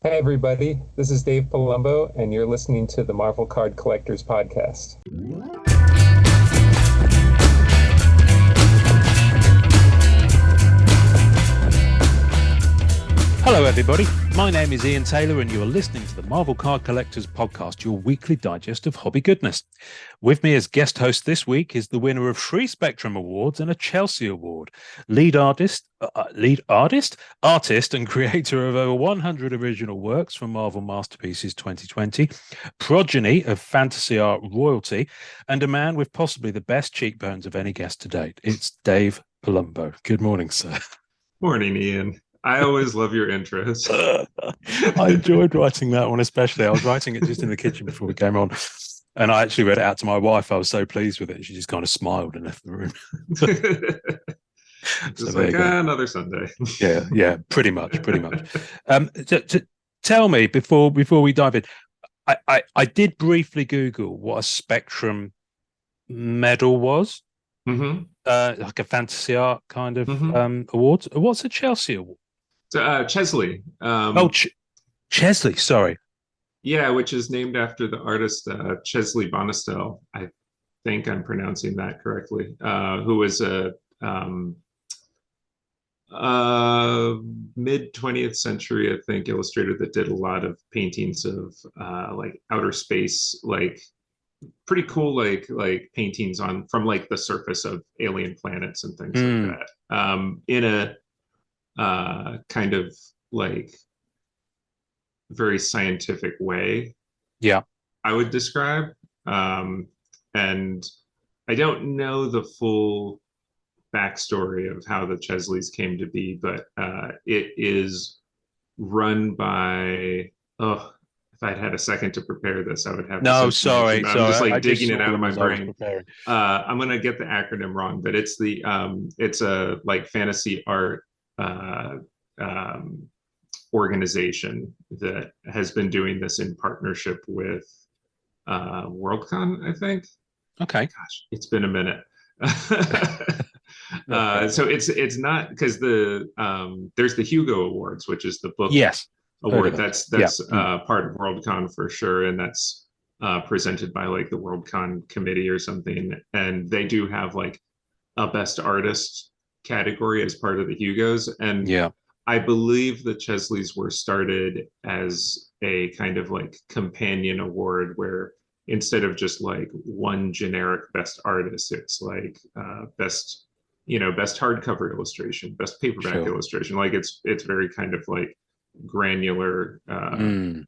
Hey everybody, this is Dave Palumbo, and you're listening to the Marvel Card Collectors Podcast. Hello everybody, my name is Ian Taylor and you're listening to the Marvel Card Collectors Podcast, your weekly digest of hobby goodness. With me as guest host this week is the winner of 3 Spectrum Awards and a Chelsea Award, artist and creator of over 100 original works from Marvel Masterpieces 2020, progeny of fantasy art royalty, and a man with possibly the best cheekbones of any guest to date. It's Dave Palumbo. Good morning, sir. Morning, Ian. I always love your intros. I enjoyed writing that one, especially. I was writing it just in the kitchen before we came on. And I actually read it out to my wife. I was so pleased with it. She just kind of smiled and left the room. Just so like, another Sunday. yeah, pretty much. Tell me, before we dive in, I did briefly Google what a Spectrum medal was. Mm-hmm. Like a fantasy art kind of award. What's a Chelsea award? Chesley. Chesley, sorry. Yeah, which is named after the artist Chesley Bonestell. I think I'm pronouncing that correctly. Who was a mid 20th century, I think, illustrator that did a lot of paintings of like outer space, like pretty cool, like paintings from like the surface of alien planets and things like that. In a kind of like very scientific way. Yeah, I would describe. And I don't know the full backstory of how the Chesleys came to be, but it is run by, if I'd had a second to prepare this, I would have. No, sorry. I'm just like digging it out of my brain. I'm going to get the acronym wrong, but it's it's a like fantasy art organization that has been doing this in partnership with Worldcon, I think. Okay. Gosh, it's been a minute. So it's not, because there's the Hugo Awards, which is the book award. That's part of Worldcon for sure, and that's presented by like the Worldcon committee or something, and they do have like a best artist category as part of the Hugos. And I believe the Chesleys were started as a kind of like companion award where instead of just like one generic best artist, it's like best hardcover illustration, best paperback illustration. Like it's very kind of like granular,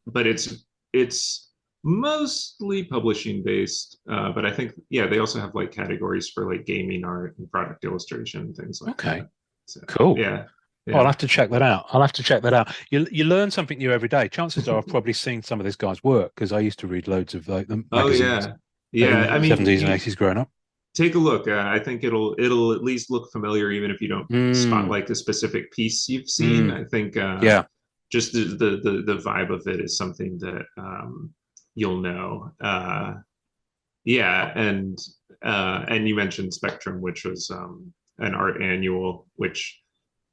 but it's mostly publishing based, but I think they also have like categories for like gaming art and product illustration and things like that. So, cool. Yeah. I'll have to check that out. You learn something new every day. Chances are I've probably seen some of this guy's work because I used to read loads of like the magazines. I mean, 70s and 80s growing up. Take a look. I think it'll at least look familiar, even if you don't spot like a specific piece you've seen. I think just the vibe of it is something that you'll know. And you mentioned Spectrum, which was an art annual, which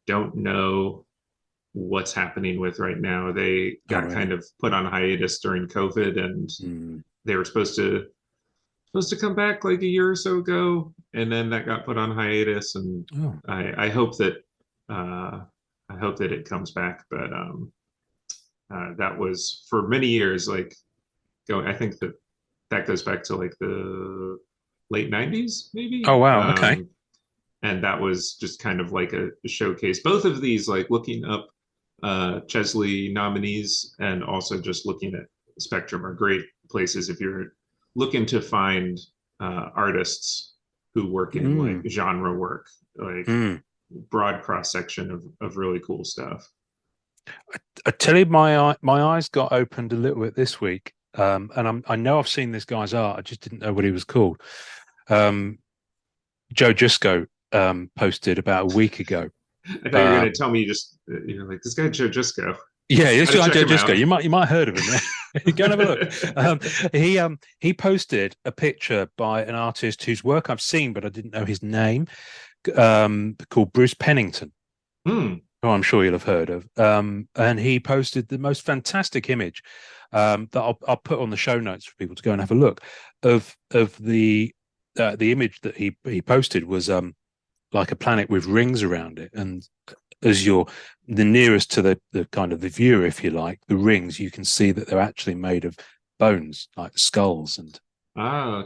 don't know what's happening with right now. They got kind of put on hiatus during COVID, and they were supposed to come back like a year or so ago, and then that got put on hiatus. And I hope that it comes back. But that was for many years. Like, I think that goes back to like the late 90s, maybe. Oh wow! Okay. And that was just kind of like a showcase. Both of these, like looking up Chesley nominees and also just looking at Spectrum, are great places if you're looking to find artists who work in like genre work, like broad cross section of really cool stuff. I tell you, my eyes got opened a little bit this week, and I know I've seen this guy's art. I just didn't know what he was called. Joe Jusko posted about a week ago. I thought you were going to tell me you're like, this guy Joe Jusko. Yeah, this guy Joe Jusko. You might have heard of him. Go and have a look. He posted a picture by an artist whose work I've seen, but I didn't know his name, called Bruce Pennington. who I'm sure you'll have heard of. And he posted the most fantastic image that I'll put on the show notes for people to go and have a look of the image that he posted was like a planet with rings around it, and as you're the nearest to the kind of the viewer, if you like, the rings, you can see that they're actually made of bones, like skulls and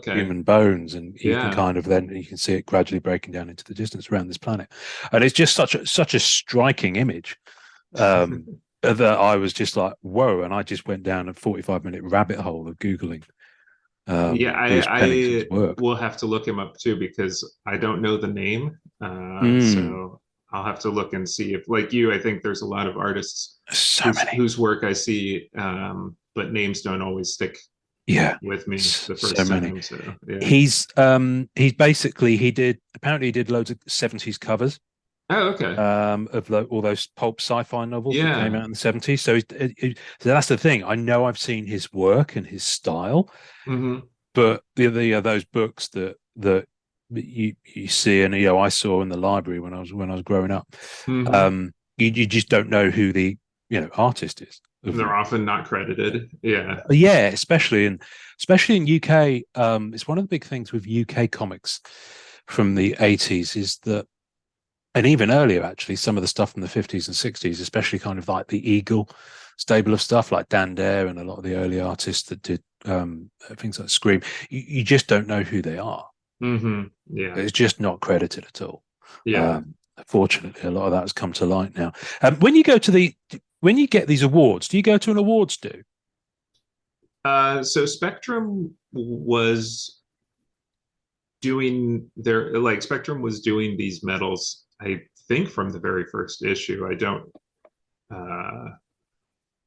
human bones, and you can kind of then you can see it gradually breaking down into the distance around this planet, and it's just such a striking image that I was just like, whoa, and I just went down a 45-minute rabbit hole of Googling. I will have to look him up too, because I don't know the name. So I'll have to look and see if, like you, I think there's a lot of artists whose work I see, but names don't always stick with me the first time. So, He's basically he did loads of 70s covers. Oh, okay. Of all those pulp sci-fi novels that came out in the 70s. So, so that's the thing. I know I've seen his work and his style, but those books that you see, and I saw in the library when I was growing up. You just don't know who the artist is. They're often not credited. Especially in UK. It's one of the big things with UK comics from the 80s is that, and even earlier actually, some of the stuff from the 50s and 60s, especially kind of like the Eagle stable of stuff like Dan Dare and a lot of the early artists that did things like Scream, you just don't know who they are. It's just not credited at all. Fortunately, a lot of that has come to light now. When you get these awards, do you go to an awards do? So Spectrum was doing Spectrum was doing these medals, I think, from the very first issue.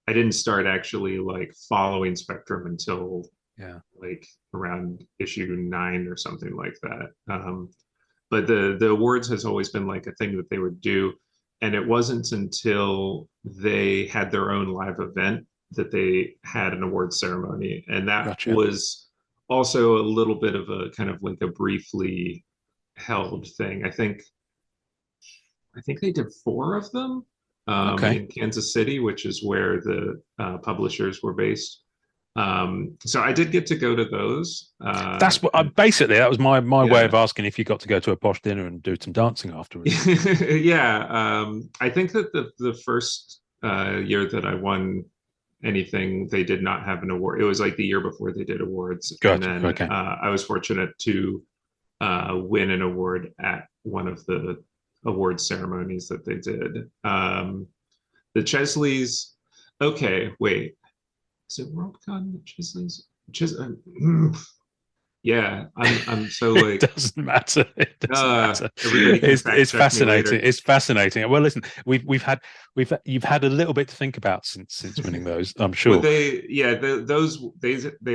I didn't start actually following Spectrum until around issue 9 or something like that. But the awards has always been a thing that they would do. And it wasn't until they had their own live event that they had an awards ceremony. And that was also a little bit of a kind of a briefly held thing. I think they did 4 of them in Kansas City, which is where the publishers were based. So I did get to go to those. That's what that was my way of asking if you got to go to a posh dinner and do some dancing afterwards. I think that the first year that I won anything, they did not have an award. It was the year before they did awards. Gotcha. And then I was fortunate to win an award at one of the award ceremonies that they did. The Chesleys. Okay, wait. Is it Worldcon? Chesleys? Yeah, I'm so It doesn't matter. It doesn't matter. It's fascinating. It's fascinating. Well, listen, you've had a little bit to think about since winning those, I'm sure. Well, they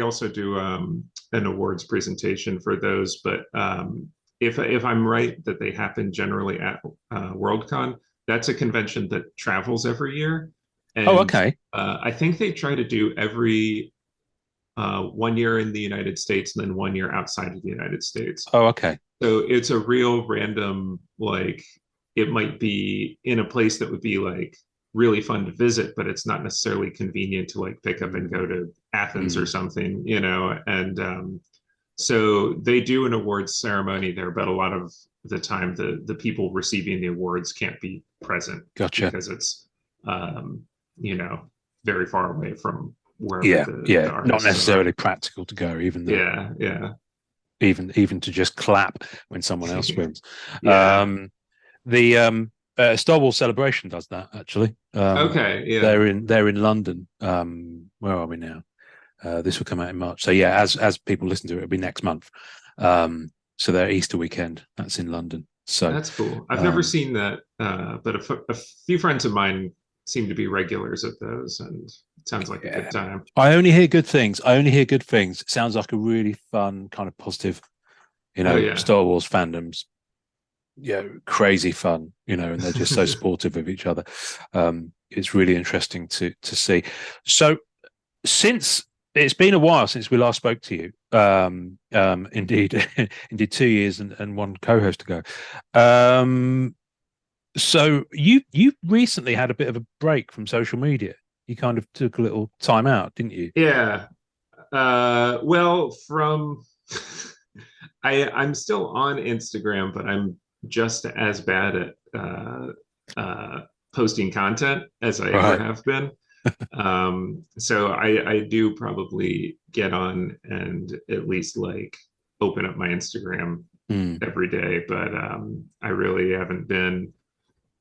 also do an awards presentation for those, but if I'm right that they happen generally at Worldcon, that's a convention that travels every year. And, I think they try to do every 1 year in the United States and then 1 year outside of the United States. Oh, okay. So it's a real random, it might be in a place that would be really fun to visit, but it's not necessarily convenient to pick up and go to Athens or something, and so they do an awards ceremony there, but a lot of the time the people receiving the awards can't be present. Gotcha. Because it's very far away from wherever the not necessarily practical to go, even though even to just clap when someone else wins. The Star Wars Celebration does that actually. They're in London. Where are we now? This will come out in March. So as people listen to it, it'll be next month. So their Easter weekend, that's in London. So that's cool. I've never seen that, but a few friends of mine seem to be regulars at those, and it sounds like a good time. I only hear good things. It sounds like a really fun, kind of positive, Star Wars fandoms. Crazy fun, and they're just so supportive of each other. It's really interesting to see. So since it's been a while since we last spoke to you, indeed 2 years and one co-host ago. So you recently had a bit of a break from social media. You kind of took a little time out, didn't you? Yeah. Well, from I'm still on Instagram, but I'm just as bad at posting content as I ever have been. So I do probably get on and at least like open up my Instagram every day, but I really haven't been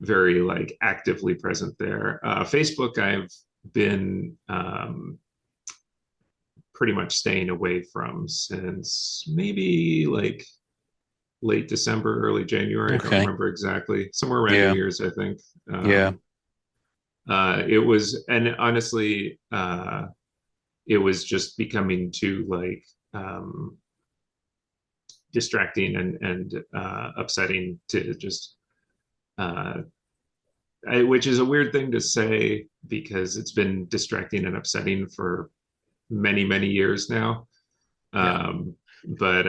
very like actively present there. Facebook, I've been pretty much staying away from since maybe like late December, early January. I don't remember exactly. Somewhere around New Year's, I think. It was, and honestly, it was just becoming too like distracting and upsetting to just which is a weird thing to say because it's been distracting and upsetting for many years now. But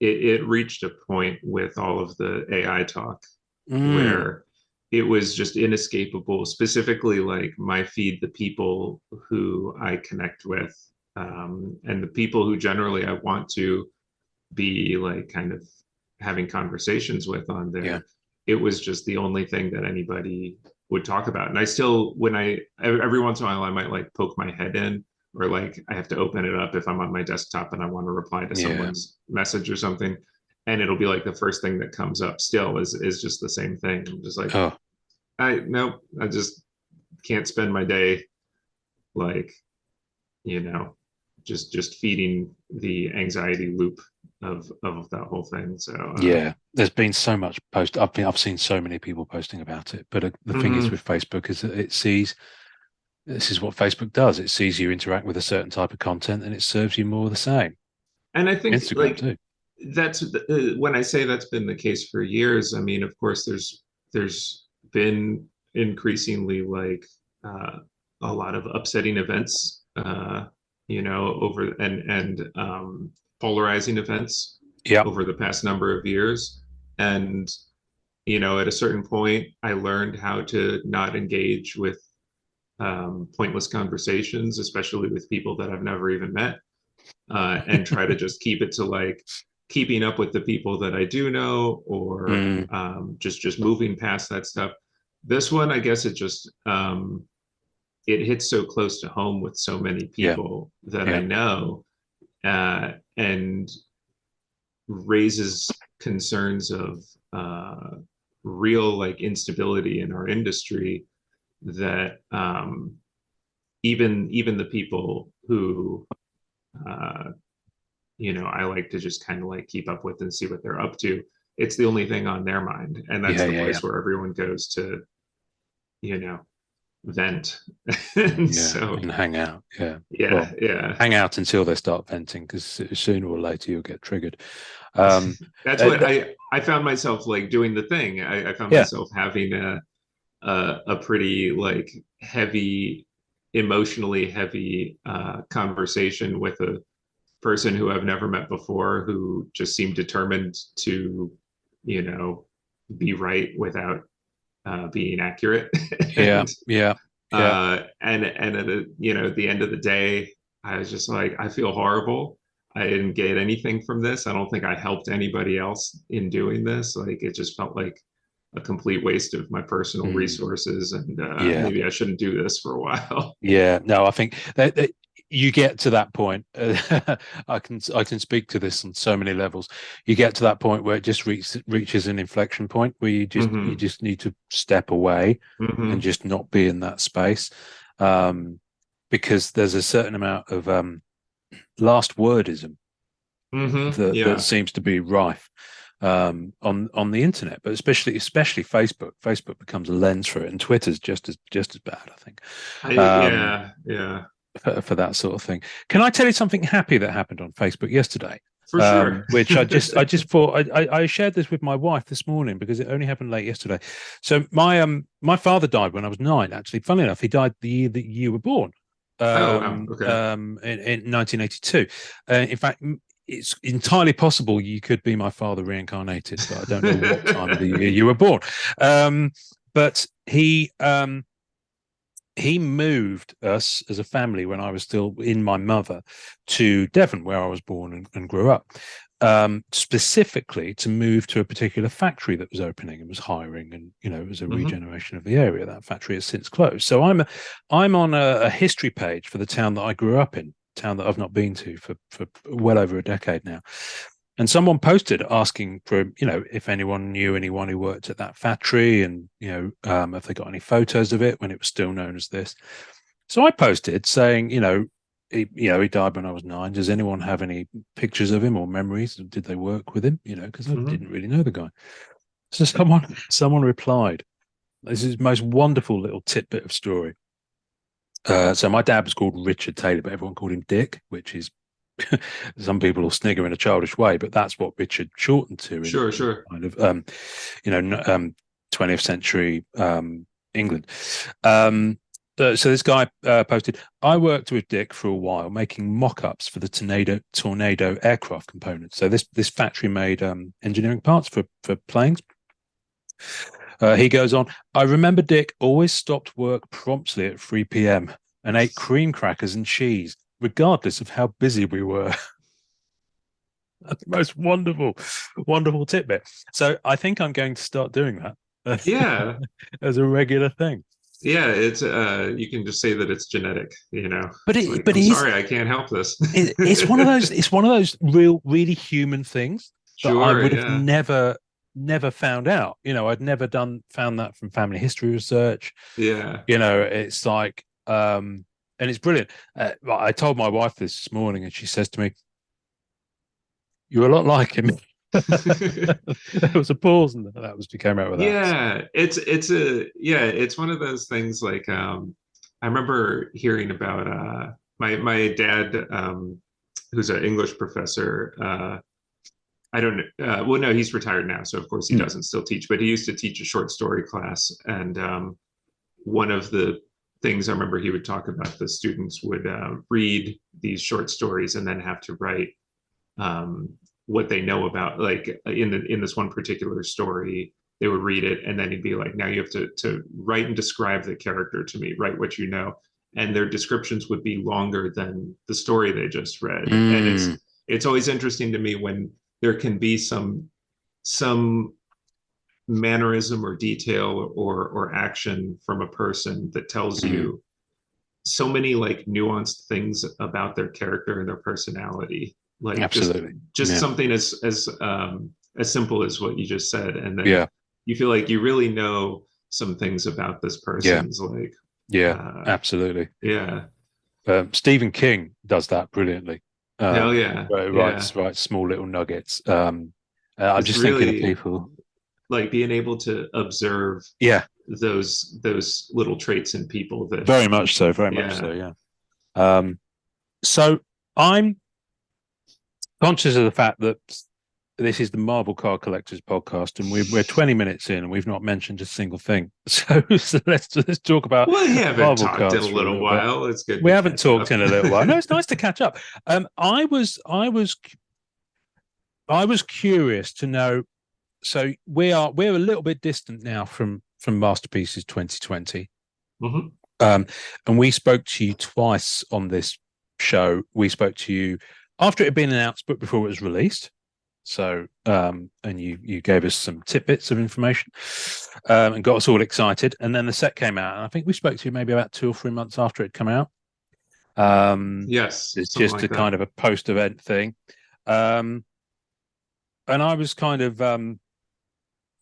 it reached a point with all of the AI talk where it was just inescapable, specifically like my feed, the people who I connect with, and the people who generally I want to be like kind of having conversations with on there. It was just the only thing that anybody would talk about. And I still, when every once in a while, I might like poke my head in, or like I have to open it up if I'm on my desktop and I want to reply to someone's message or something. And it'll be like the first thing that comes up still is just the same thing. I'm just like, I just can't spend my day like, just feeding the anxiety loop of that whole thing. So there's been so much post. I've seen so many people posting about it. But the thing is with Facebook is that it sees, this is what Facebook does. It sees you interact with a certain type of content, and it serves you more of the same. And I think Instagram like too. That's when I say that's been the case for years. I mean, of course, there's been increasingly like a lot of upsetting events, over and polarizing events over the past number of years. And at a certain point, I learned how to not engage with pointless conversations, especially with people that I've never even met, and try to just keep it to like keeping up with the people that I do know, or just moving past that stuff. This one, I guess it just it hits so close to home with so many people that I know, and raises concerns of real like instability in our industry that even the people who I like to just kind of like keep up with and see what they're up to. It's the only thing on their mind, and that's the place where everyone goes to, vent and hang out. Hang out until they start venting, because sooner or later you'll get triggered. That's what I found myself like doing the thing. I found myself having a pretty like emotionally heavy conversation with a person who I've never met before, who just seemed determined to, be right without being accurate. And at the end of the day, I was just like, I feel horrible. I didn't get anything from this. I don't think I helped anybody else in doing this. Like, it just felt like a complete waste of my personal resources, and maybe I shouldn't do this for a while. No, I think that you get to that point. I can speak to this on so many levels. You get to that point where it just reaches an inflection point where you just need to step away and just not be in that space, because there's a certain amount of last wordism that seems to be rife on the internet, but especially Facebook. Facebook becomes a lens for it, and Twitter's just as bad, I think. For that sort of thing. Can I tell you something happy that happened on Facebook yesterday? For sure. Which I just thought I shared this with my wife this morning because it only happened late yesterday. So my father died when I was 9. Actually, funnily enough, he died the year that you were born. In 1982. In fact, it's entirely possible you could be my father reincarnated, but I don't know what time of the year you were born. But he moved us as a family when I was still in my mother to Devon, where I was born and grew up, specifically to move to a particular factory that was opening and was hiring, and it was a regeneration of the area. That factory has since closed. So I'm on a history page for the town that I grew up in, town that I've not been to for well over a decade now. And someone posted asking for, if anyone knew anyone who worked at that factory, and, if they got any photos of it when it was still known as this. So I posted saying, he died when I was 9. Does anyone have any pictures of him or memories? Did they work with him? Because I didn't really know the guy. So someone replied, this is the most wonderful little tidbit of story. So my dad was called Richard Taylor, but everyone called him Dick, which is, some people will snigger in a childish way, but that's what Richard shortened to. Sure. Kind of, 20th century England. So this guy posted, I worked with Dick for a while making mock-ups for the Tornado aircraft components. So this factory made engineering parts for planes. He goes on, I remember Dick always stopped work promptly at 3 p.m. and ate cream crackers and cheese, regardless of how busy we were. That's the most wonderful tidbit. So I think I'm going to start doing that. Yeah. As a regular thing. Yeah, it's you can just say that it's genetic, But I'm sorry, I can't help this. It's one of those really human things that I would have never found out. I'd never found that from family history research. Yeah. It's like and it's brilliant. I told my wife this morning, and she says to me, "You're a lot like him." There was a pause, and we came out with that. Yeah, it's one of those things. Like I remember hearing about my dad, who's an English professor. I don't know. Well, no, he's retired now, so of course he doesn't still teach. But he used to teach a short story class, and one of the things I remember he would talk about, the students would read these short stories and then have to write what they know about, like in this one particular story, they would read it and then he'd be like, now you have to write and describe the character to me, write what you know. And their descriptions would be longer than the story they just read. And it's always interesting to me when there can be some mannerism or detail or action from a person that tells you so many like nuanced things about their character and their personality. Like absolutely, just something as simple as what you just said, and then you feel like you really know some things about this person's absolutely. Yeah. Stephen King does that brilliantly. Hell yeah. Writes small little nuggets. I'm just really thinking of people like being able to observe those little traits in people that very much so. So I'm conscious of the fact that this is the Marvel Card Collectors podcast, and we're 20 minutes in, and we've not mentioned a single thing. So let's talk about. Well, we haven't Marvel talked cards in a little while. It's good. We haven't talked in a little while. No, it's nice to catch up. I was curious to know. So we're a little bit distant now from Masterpieces 2020, and we spoke to you twice on this show. We spoke to you after it had been announced, but before it was released. So, and you gave us some tidbits of information and got us all excited. And then the set came out, and I think we spoke to you maybe about 2 or 3 months after it came out. Yes, it's just a kind of a post-event thing. And I was kind of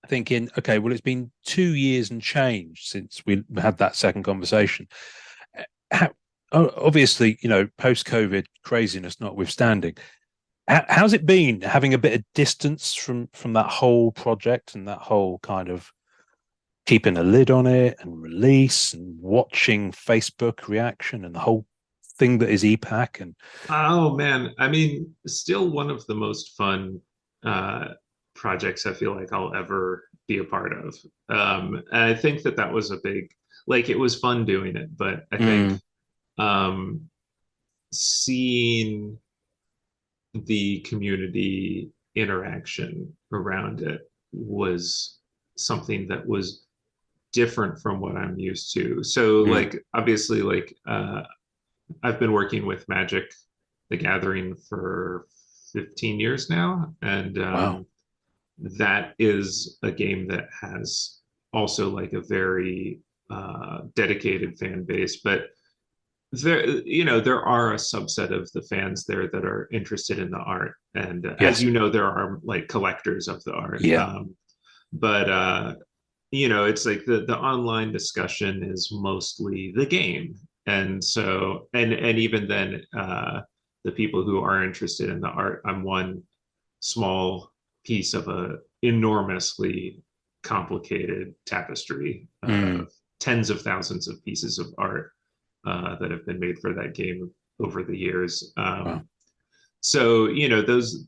thinking, okay, well, it's been 2 years and change since we had that second conversation. Obviously, post-COVID craziness notwithstanding, how's it been having a bit of distance from that whole project and that whole kind of keeping a lid on it and release and watching Facebook reaction and the whole thing that is EPAC? And oh man, I mean, still one of the most fun projects I feel like I'll ever be a part of. And I think that was a big, like, it was fun doing it, but I think seeing the community interaction around it was something that was different from what I'm used to. So like obviously like I've been working with Magic the Gathering for 15 years now, and Wow. that is a game that has also like a very dedicated fan base, but there are a subset of the fans there that are interested in the art, and as Yes. you know, there are like collectors of the art. Yeah. But it's like the online discussion is mostly the game, and so and even then, the people who are interested in the art, I'm one small piece of a enormously complicated tapestry of tens of thousands of pieces of art that have been made for that game over the years. Wow. So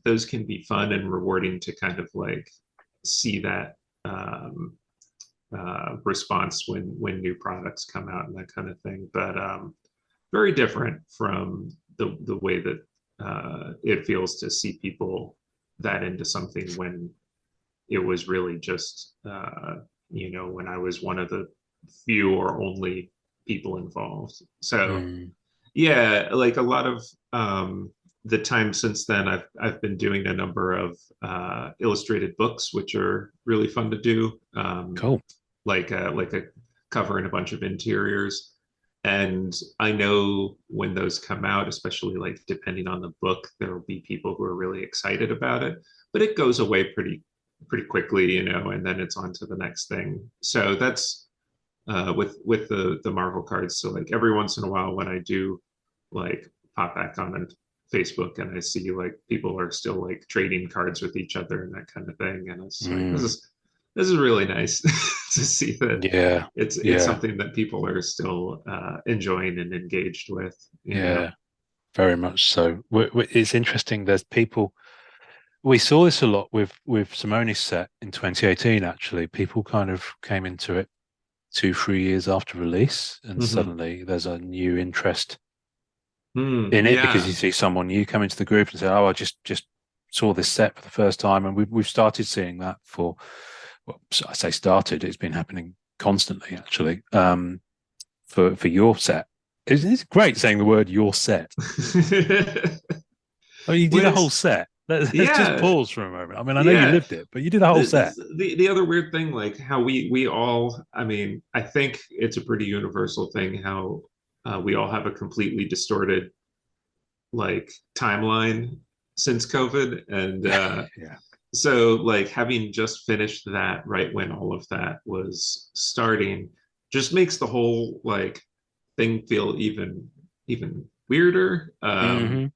those can be fun and rewarding to kind of like see that response when new products come out and that kind of thing. But very different from the way that it feels to see people that into something when it was really just when I was one of the few or only people involved. So yeah, like a lot of the time since then, I've been doing a number of illustrated books, which are really fun to do. Cool. Like a cover and a bunch of interiors. And I know when those come out, especially like depending on the book, there will be people who are really excited about it, but it goes away pretty quickly, and then it's on to the next thing. So that's with the Marvel cards. So like every once in a while when I do like pop back on Facebook and I see like people are still like trading cards with each other and that kind of thing, and it's like this is really nice to see that. Yeah, it's something that people are still enjoying and engaged with. Yeah, very much so. It's interesting. There's people. We saw this a lot with Simone's set in 2018. Actually, people kind of came into it 2-3 years after release, and suddenly there's a new interest in it because you see someone new come into the group and say, "Oh, I just saw this set for the first time," and we've started seeing that for. Well, I say started. It's been happening constantly, actually. For your set, it's great saying the word "your set." Oh, you did a whole set. Let's just pause for a moment. I mean, I know you lived it, but you did a whole set. The other weird thing, like how we all, I mean, I think it's a pretty universal thing how we all have a completely distorted like timeline since COVID, and so like having just finished that right when all of that was starting just makes the whole like thing feel even weirder. And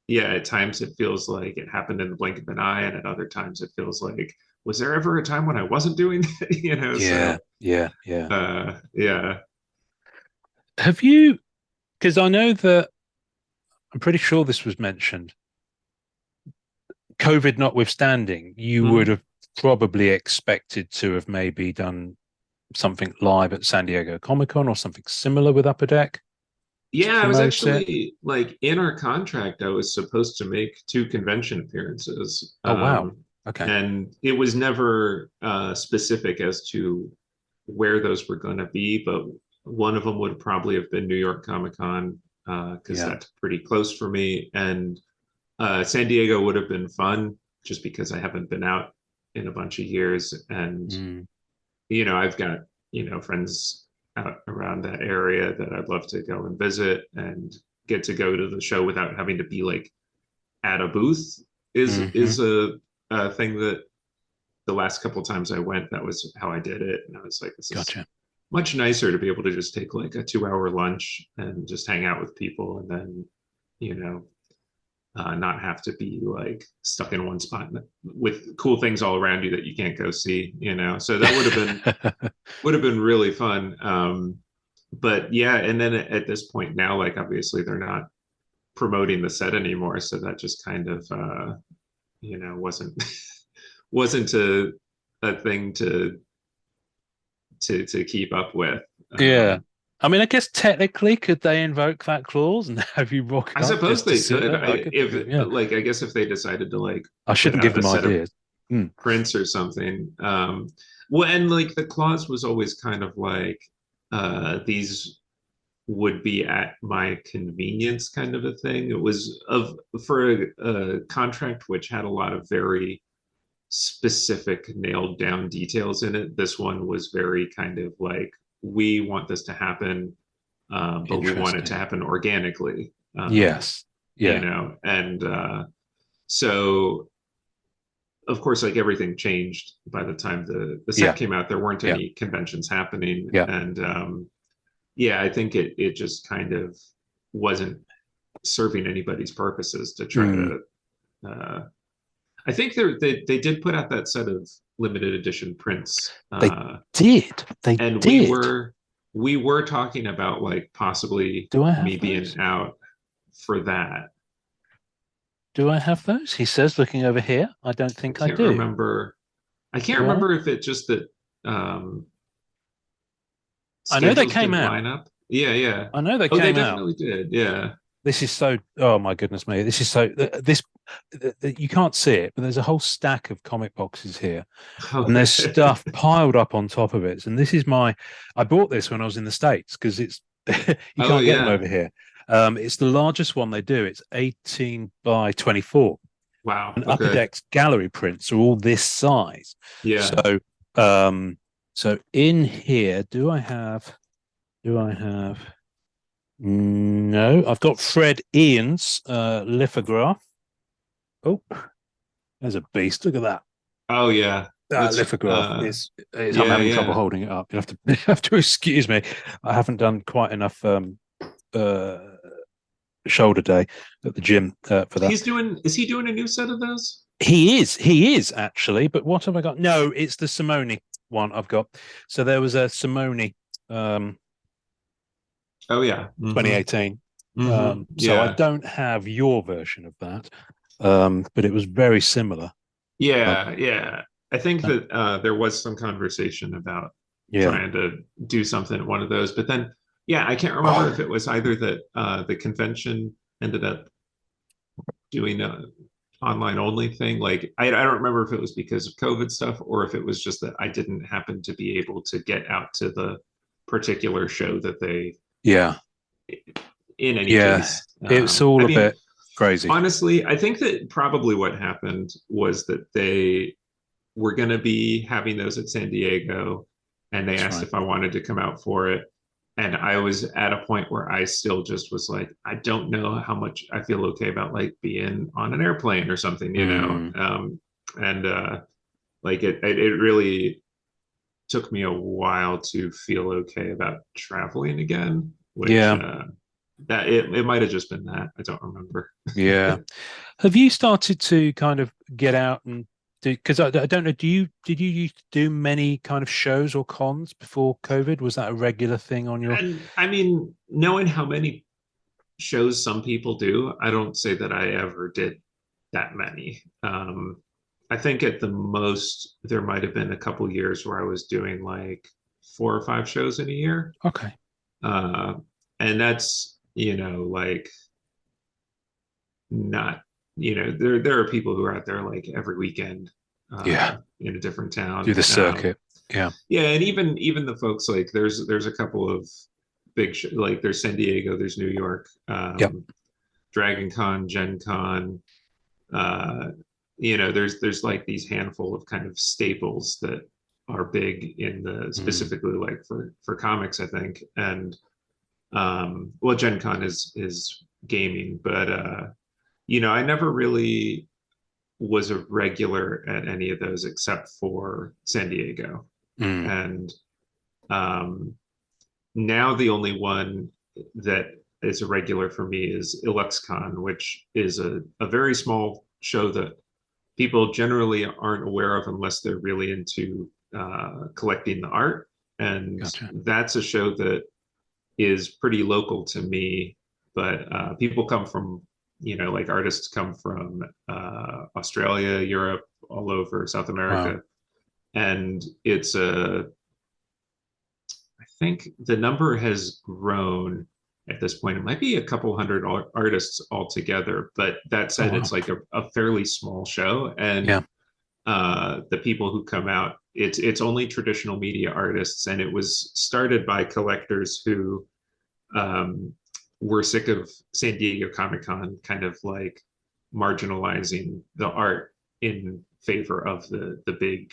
at times it feels like it happened in the blink of an eye, and at other times it feels like, was there ever a time when I wasn't doing that? Have you, because I know that I'm pretty sure this was mentioned, COVID notwithstanding, you would have probably expected to have maybe done something live at San Diego Comic-Con or something similar with Upper Deck. Yeah, I was actually like in our contract, I was supposed to make 2 convention appearances. Oh, wow. Okay. And it was never specific as to where those were going to be, but one of them would probably have been New York Comic Con because that's pretty close for me. And San Diego would have been fun just because I haven't been out in a bunch of years. And, I've got, friends out around that area that I'd love to go and visit and get to go to the show without having to be like at a booth is a thing that the last couple of times I went, that was how I did it. And I was like, this is much nicer to be able to just take like a 2-hour lunch and just hang out with people, and then, not have to be like stuck in one spot with cool things all around you that you can't go see, so that would have been really fun. But yeah, and then at this point now, like obviously they're not promoting the set anymore, so that just kind of wasn't wasn't a thing to keep up with. I mean, I guess technically, could they invoke that clause and have you rock I up suppose just to they sit could. there? I guess if they decided to like I put shouldn't give out a them set of ideas. Mm. prints or something. Well, and like the clause was always kind of like these would be at my convenience kind of a thing. It was for a contract which had a lot of very specific nailed down details in it. This one was very kind of like, we want this to happen, but we want it to happen organically. Yes. Yeah. And so of course, like everything changed by the time the set came out. There weren't any conventions happening. And I think it just kind of wasn't serving anybody's purposes to try to I think they did put out that set of limited edition prints. They did. And did. we were talking about like possibly me being out for that. Do I have those? He says, looking over here. I don't think I do. I can't remember if it's just that I know they came out. Line up. Yeah. I know they came out. They definitely did. Yeah. This is so. Oh my goodness me! This is so. You can't see it, but there's a whole stack of comic boxes here, and there's stuff piled up on top of it. And this is I bought this when I was in the States because it's you can't get them over here. It's the largest one they do. It's 18 by 24. Wow. And Upper Deck's gallery prints are all this size. Yeah. So in here, do I have? No, I've got Fred Ian's lithograph. Oh, there's a beast. Look at that. Oh yeah. That lithograph is I'm having trouble holding it up. You have to excuse me. I haven't done quite enough shoulder day at the gym for that. Is he doing a new set of those? He is actually, but what have I got? No, it's the Simone one I've got. So there was a Simone 2018. So I don't have your version of that, but it was very similar. Yeah. I think that there was some conversation about trying to do something at one of those, but then I can't remember if it was either that the convention ended up doing a online only thing. Like I don't remember if it was because of COVID stuff or if it was just that I didn't happen to be able to get out to the particular show that they in any case. It's all a bit crazy. Honestly, I think that probably what happened was that they were going to be having those at San Diego and they asked if I wanted to come out for it. And I was at a point where I still just was like, I don't know how much I feel okay about like being on an airplane or something, like it really took me a while to feel okay about traveling again, which that it might have just been that. I don't remember. Have you started to kind of get out and because I don't know, did you used to do many kind of shows or cons before COVID? Was that a regular thing on your? And I mean, knowing how many shows some people do, I don't say that I ever did that many. I think at the most there might have been a couple years where I was doing like 4 or 5 shows in a year. Okay. And that's, like not, there are people who are out there like every weekend in a different town, do the circuit. And even the folks like there's a couple of big like there's San Diego, there's New York, Dragon Con, Gen Con, there's like these handful of kind of staples that are big in the specifically like for comics, I think. And Gen Con is gaming, but I never really was a regular at any of those except for San Diego. And now the only one that is a regular for me is IlluxCon, which is a very small show that people generally aren't aware of unless they're really into collecting the art. And that's a show that is pretty local to me, but people come from like artists come from Australia, Europe, all over South America. Wow. And it's I think the number has grown at this point. It might be a couple hundred artists altogether, but that said, it's like a fairly small show. And the people who come out, it's only traditional media artists, and it was started by collectors who were sick of San Diego Comic-Con kind of like marginalizing the art in favor of the big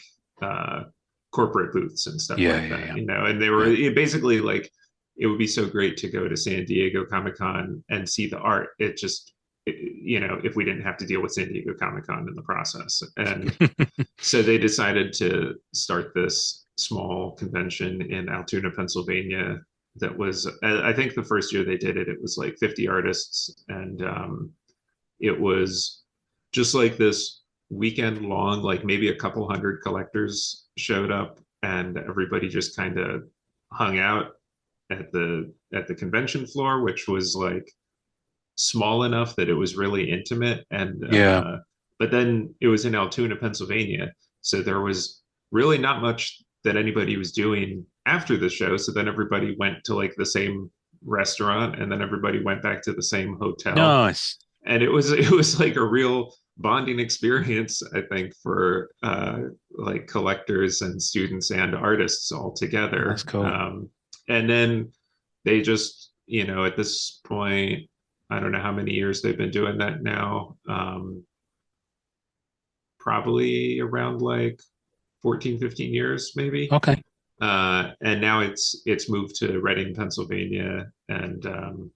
corporate booths and stuff like that, you know. And they were basically like, it would be so great to go to San Diego Comic-Con and see the art. It just, you know, if we didn't have to deal with San Diego Comic-Con in the process. And so they decided to start this small convention in Altoona, Pennsylvania. That was, I think the first year they did it, it was like 50 artists. And it was just like this weekend long, like maybe a couple hundred collectors showed up, and everybody just kind of hung out at the convention floor, which was like small enough that it was really intimate. And but then it was in Altoona, Pennsylvania, so there was really not much that anybody was doing after the show. So then everybody went to like the same restaurant, and then everybody went back to the same hotel. Nice. And it was like a real bonding experience, I think, for like collectors and students and artists all together. That's cool. And then they just, you know, at this point, I don't know how many years they've been doing that now. Probably around like 14, 15 years, maybe. Okay. And now it's moved to Reading, Pennsylvania. And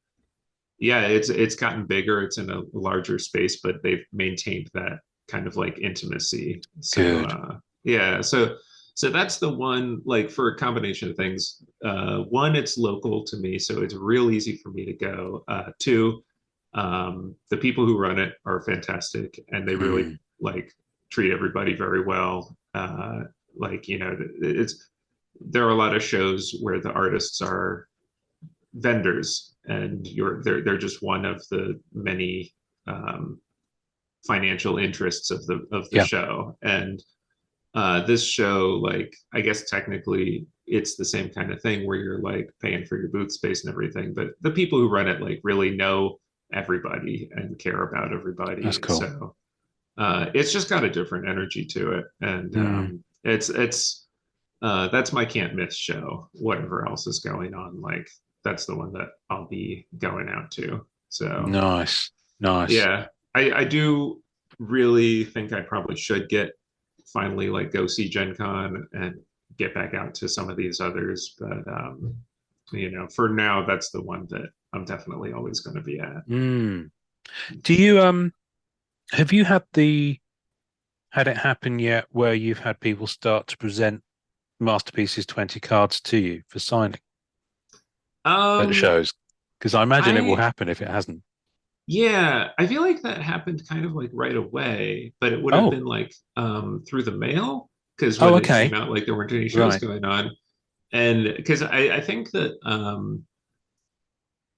yeah, it's gotten bigger. It's in a larger space, but they've maintained that kind of like intimacy. So yeah, so that's the one, like, for a combination of things. One, it's local to me, so it's real easy for me to go. Two, the people who run it are fantastic, and they really like treat everybody very well. Like, you know, there are a lot of shows where the artists are vendors, and they're just one of the many financial interests of the show. And this show, like, I guess technically it's the same kind of thing where you're like paying for your booth space and everything, but the people who run it like really know everybody and care about everybody. That's cool. So it's just got a different energy to it. And it's that's my can't miss show. Whatever else is going on, like, that's the one that I'll be going out to. So nice. Yeah, I do really think I probably should finally like go see Gen Con and get back out to some of these others. But you know, for now, that's the one that I'm definitely always going to be at. Do you have you had it happen yet where you've had people start to present Masterpieces 20 cards to you for signing at the shows? Because I imagine it will happen if it hasn't. Yeah, I feel like that happened kind of like right away, but it would have been like through the mail, because when it came out, like, there weren't any shows going on. And because I think that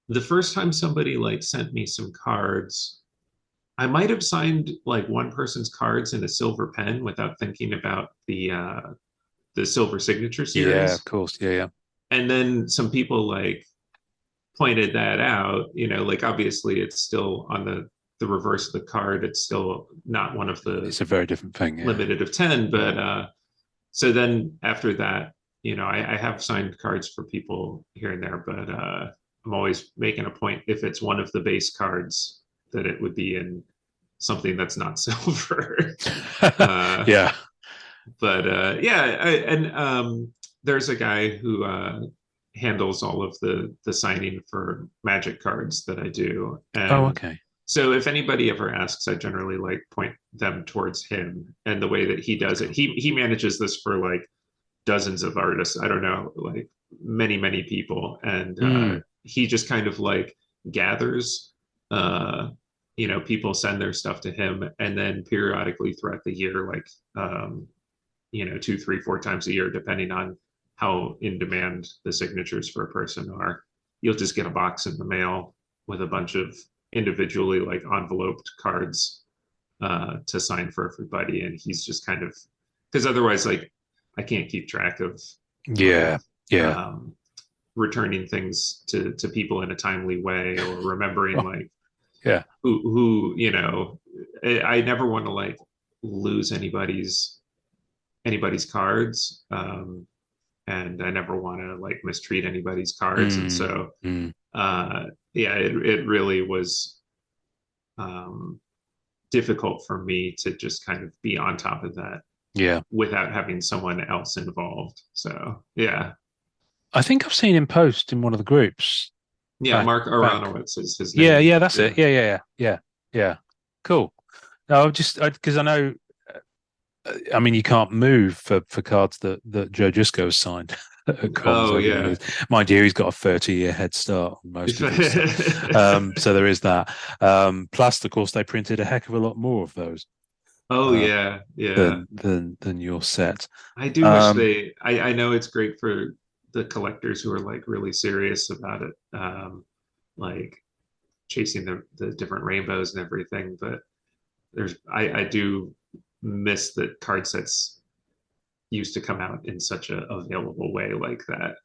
the first time somebody like sent me some cards, I might have signed like one person's cards in a silver pen without thinking about the silver signature series. Yeah, of course. Yeah. And then some people like pointed that out, you know, like, obviously it's still on the reverse of the card. It's still not one of the, it's a very different thing, limited of 10. But so then after that, you know, I have signed cards for people here and there, but I'm always making a point, if it's one of the base cards, that it would be in something that's not silver. Yeah. But there's a guy who handles all of the signing for Magic cards that I do. And so if anybody ever asks, I generally like point them towards him. And the way that he does it, he manages this for like dozens of artists. I don't know, like many people. And he just kind of like gathers, you know, people send their stuff to him, and then periodically throughout the year, like, you know, 2, 3, 4 times a year, depending on how in demand the signatures for a person are, you'll just get a box in the mail with a bunch of individually like enveloped cards to sign for everybody. And he's just kind of, because otherwise, like, I can't keep track of returning things to people in a timely way, or remembering like who I never want to like lose anybody's cards, and I never want to like mistreat anybody's cards, and so it really was difficult for me to just kind of be on top of that without having someone else involved. So I think I've seen him post in one of the groups. Mark Aronowitz is his name. Yeah, that's it. Yeah. Cool. No, because I know. I mean, you can't move for cards that Joe Jusko has signed. Mind you, he's got a 30-year head start on most of them. So there is that. Plus, of course, they printed a heck of a lot more of those. Than your set. I do wish I know it's great for the collectors who are like really serious about it, like chasing the different rainbows and everything, but I do miss that card sets used to come out in such a available way like that.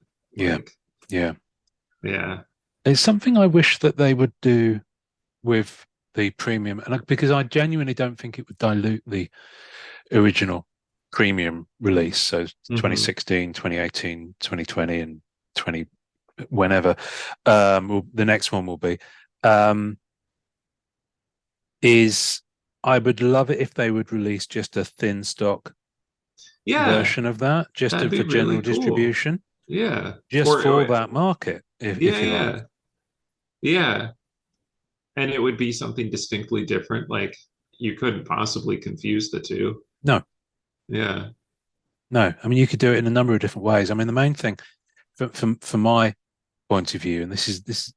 It's something I wish that they would do with the premium, and because I genuinely don't think it would dilute the original premium release, so 2016, 2018, 2020 and 20 whenever the next one will be, is I would love it if they would release just a thin stock version of that, just for really general distribution. Just for that market, if you like. And it would be something distinctly different. Like you couldn't possibly confuse the two. No. I mean, you could do it in a number of different ways. I mean, the main thing from my point of view, and this is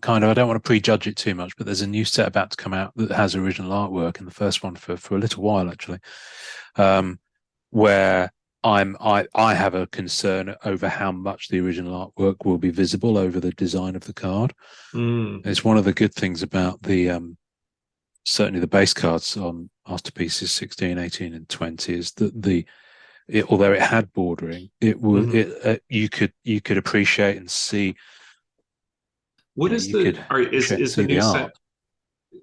kind of, I don't want to prejudge it too much, but there's a new set about to come out that has original artwork, and the first one for a little while actually, where I have a concern over how much the original artwork will be visible over the design of the card. It's one of the good things about the certainly the base cards on Masterpieces 16, 18, and 20 is that although it had bordering, it would you could appreciate and see. What is the new set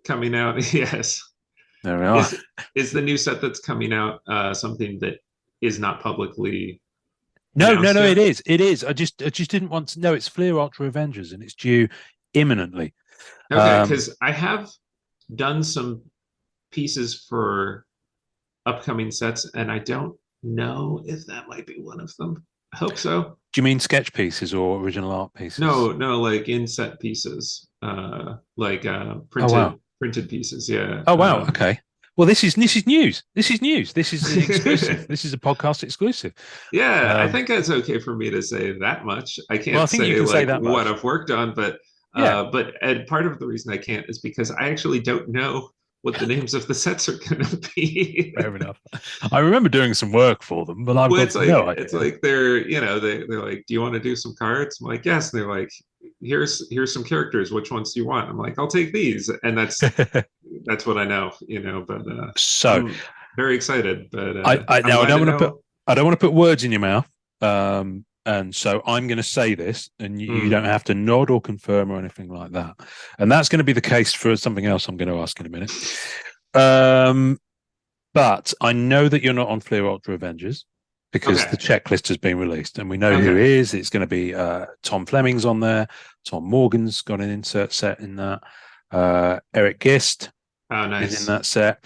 coming out? Yes. There we are. Is the new set that's coming out something that is not publicly No, it is. I just didn't want to know. It's Fleer Ultra Avengers, and it's due imminently. Okay, because I have done some pieces for upcoming sets, and I don't know if that might be one of them. I hope so. Do you mean sketch pieces or original art pieces? No, like inset pieces, like printed pieces. Yeah. Oh wow. Okay. Well, this is news. This is news. This is exclusive. This is a podcast exclusive. Yeah, I think it's okay for me to say that much. I can't say what I've worked on, but and part of the reason I can't is because I actually don't know what the names of the sets are going to be. Fair enough. I remember doing some work for them, but I've got no idea. It's like they're like, do you want to do some cards? I'm like, yes. And they're like, here's some characters. Which ones do you want? I'm like, I'll take these. And that's what I know, but so I'm very excited. But I don't want to put words in your mouth. And so I'm going to say this, and you don't have to nod or confirm or anything like that. And that's going to be the case for something else I'm going to ask in a minute. But I know that you're not on Fleer Ultra Avengers because the checklist has been released, and we know who it is. It's going to be Tom Fleming's on there. Tom Morgan's got an insert set in that. Eric Gist is in that set.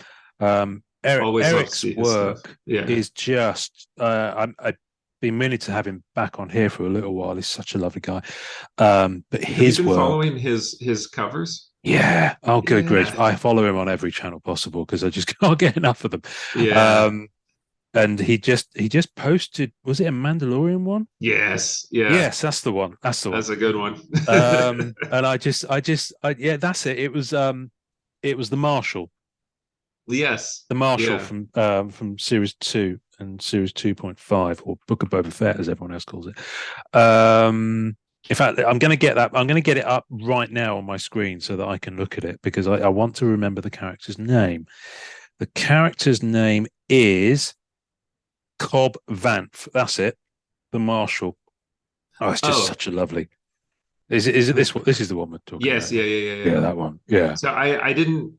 Eric's work is just I've been meaning to have him back on here for a little while. He's such a lovely guy. But his work, following his covers. Yeah. Oh, good grief. I follow him on every channel possible because I just can't get enough of them. Yeah. And he just posted, was it a Mandalorian one? Yes. Yeah. Yes, that's the one. That's a good one. And that's it. It was the Marshal. Yes. The Marshal from Series 2 and Series 2.5, or Book of Boba Fett, as everyone else calls it. In fact, I'm going to get that. I'm going to get it up right now on my screen so that I can look at it because I want to remember the character's name. The character's name is Cobb Vanth. That's it. The Marshal. Oh, it's just such a lovely. Is it this one? This is the one we're talking yes, about. Yeah, that one. Yeah. So I didn't.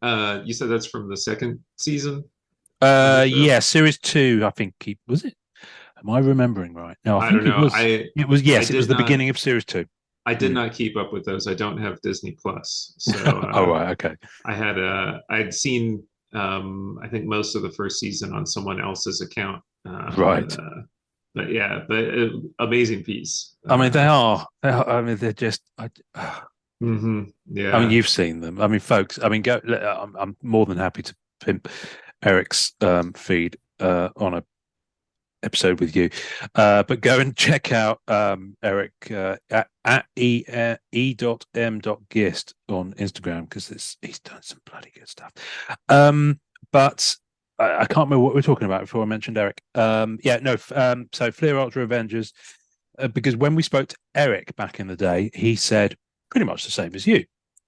You said that's from the second season. Yeah, series 2. I think was it. Am I remembering right? No, I think don't know. It was yes. It was the beginning of series 2. I did not keep up with those. I don't have Disney Plus, so oh right, okay. I'd seen I think most of the first season on someone else's account. Right. But yeah, amazing piece. I mean, they are. I mean, they're just. Yeah. I mean, you've seen them. I mean, folks. I mean, go. I'm more than happy to pimp Eric's feed on a episode with you, but go and check out Eric at e.m.gist on Instagram, because he's done some bloody good stuff. But I can't remember what we were talking about before I mentioned Eric. So Fleer Ultra Avengers, because when we spoke to Eric back in the day, he said pretty much the same as you.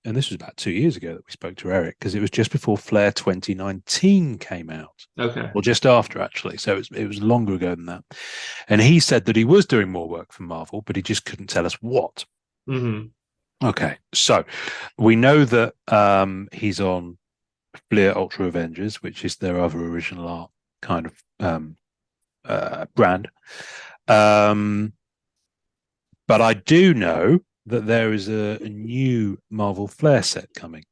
And this was about 2 years ago that we spoke to Eric, because it was just before Flair 2019 came out. Okay. Or just after, actually. So it was longer ago than that. And he said that he was doing more work for Marvel, but he just couldn't tell us what. Mm-hmm. Okay. So we know that he's on Fleer Ultra Avengers, which is their other original art kind of brand. But I do know that there is a new Marvel Flair set coming.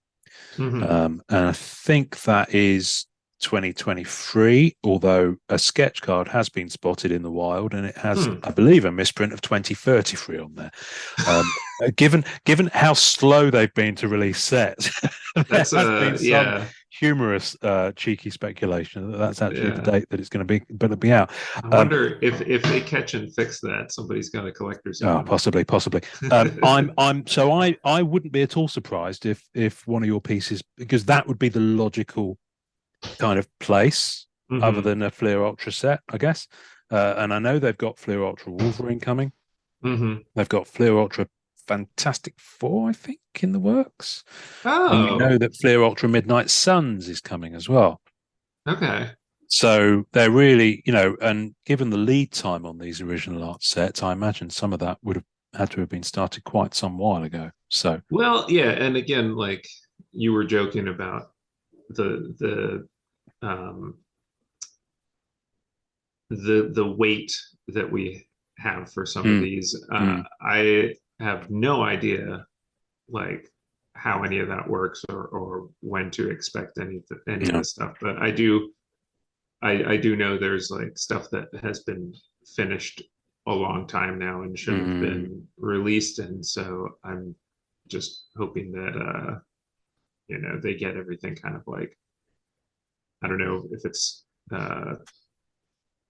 And I think that is 2023, although a sketch card has been spotted in the wild, and it has, I believe, a misprint of 2033 on there. Given how slow they've been to release sets, that's been some humorous, cheeky speculation that that's actually the date that it's going to be out. I wonder if they catch and fix that, somebody's got a collector's. Oh, possibly. I wouldn't be at all surprised if one of your pieces, because that would be the logical kind of place, other than a Fleer Ultra set, I guess. And I know they've got Fleer Ultra Wolverine coming. They've got Fleer Ultra Fantastic Four, I think, in the works. And we know that Fleer Ultra Midnight Suns is coming as well. Okay. So they're really, and given the lead time on these original art sets, I imagine some of that would have had to have been started quite some while ago. So, well, yeah, and again, like you were joking about the weight that we have for some of these. I have no idea like how any of that works or when to expect any of this stuff, but I do know there's like stuff that has been finished a long time now and should have been released, and so I'm just hoping that they get everything kind of like, I don't know if it's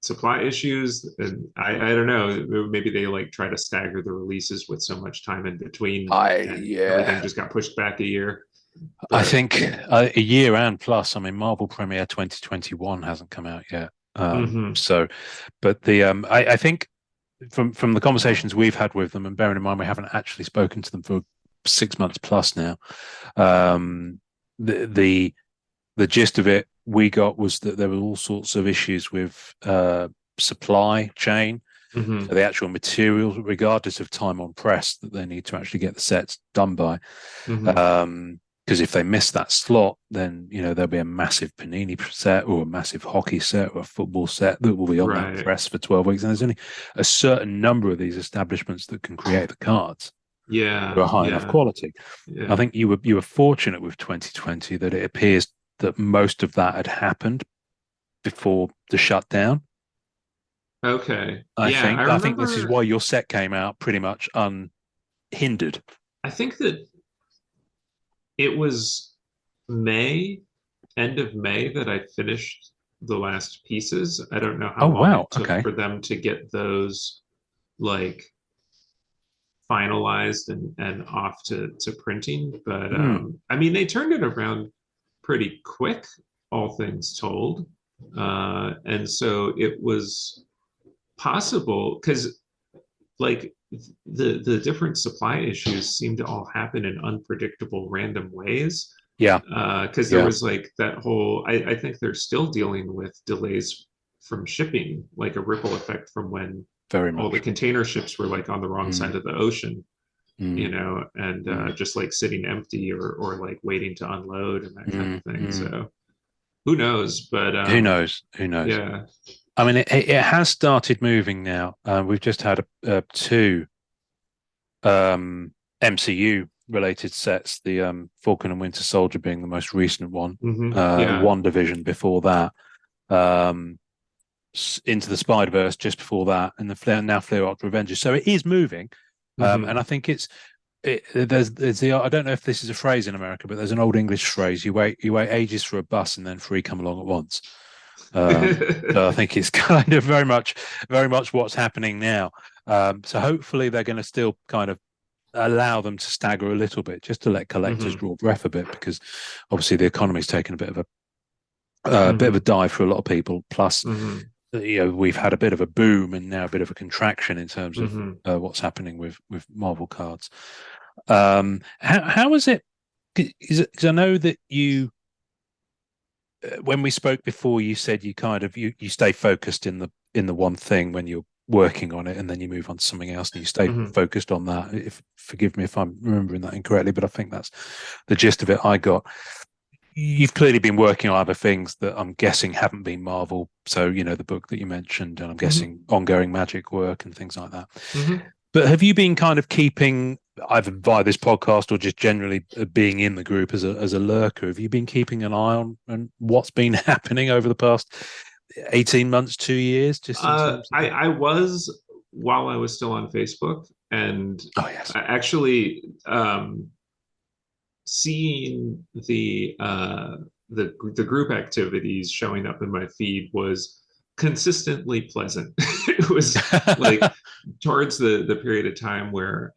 supply issues, and I don't know, maybe they like try to stagger the releases with so much time in between. Everything just got pushed back a year. But I think a year and plus. I mean, Marvel Premiere 2021 hasn't come out yet. So, but I think from the conversations we've had with them, and bearing in mind we haven't actually spoken to them for 6 months plus now, the gist of it we got was that there were all sorts of issues with supply chain, so the actual materials, regardless of time on press, that they need to actually get the sets done by. Because if they miss that slot, then there'll be a massive Panini set or a massive hockey set or a football set that will be on that press for 12 weeks, and there's only a certain number of these establishments that can create the cards. To a high enough quality. I think you were fortunate with 2020 that it appears that most of that had happened before the shutdown. Okay. I think this is why your set came out pretty much unhindered. I think that it was end of May that I finished the last pieces. I don't know how long it took for them to get those like finalized and off to printing, but I mean, they turned it around pretty quick, all things told, and so it was possible, because like the different supply issues seem to all happen in unpredictable random ways. Because there was like that whole, I think they're still dealing with delays from shipping, like a ripple effect from when Very all the much. container ships were like on the wrong side of the ocean, you know, and just like sitting empty or like waiting to unload and that kind of thing. So who knows? But who knows? Yeah. I mean, it has started moving now. We've just had two MCU related sets, the Falcon and Winter Soldier being the most recent one. WandaVision before that, Into the Spider-Verse just before that, and now Flare Arc Revengers. So it is moving, and I think there's the, I don't know if this is a phrase in America, but there's an old English phrase: you wait ages for a bus, and then three come along at once. So I think it's kind of very much what's happening now. So hopefully they're going to still kind of allow them to stagger a little bit, just to let collectors draw breath a bit, because obviously the economy's taken a bit of a dive for a lot of people. Plus, you know, we've had a bit of a boom and now a bit of a contraction in terms of what's happening with Marvel cards. How is it? Because I know that you, when we spoke before, you said you kind of you stay focused in the one thing when you're working on it, and then you move on to something else and you stay focused on that. Forgive me if I'm remembering that incorrectly, but I think that's the gist of it I got. You've clearly been working on other things that I'm guessing haven't been Marvel. So, you know, the book that you mentioned, and I'm guessing ongoing Magic work and things like that. But have you been kind of keeping, either via this podcast or just generally being in the group as a lurker, have you been keeping an eye on what's been happening over the past 18 months, 2 years? Just in terms of I was, while I was still on Facebook, and actually seeing the group activities showing up in my feed was consistently pleasant. It was like towards the period of time where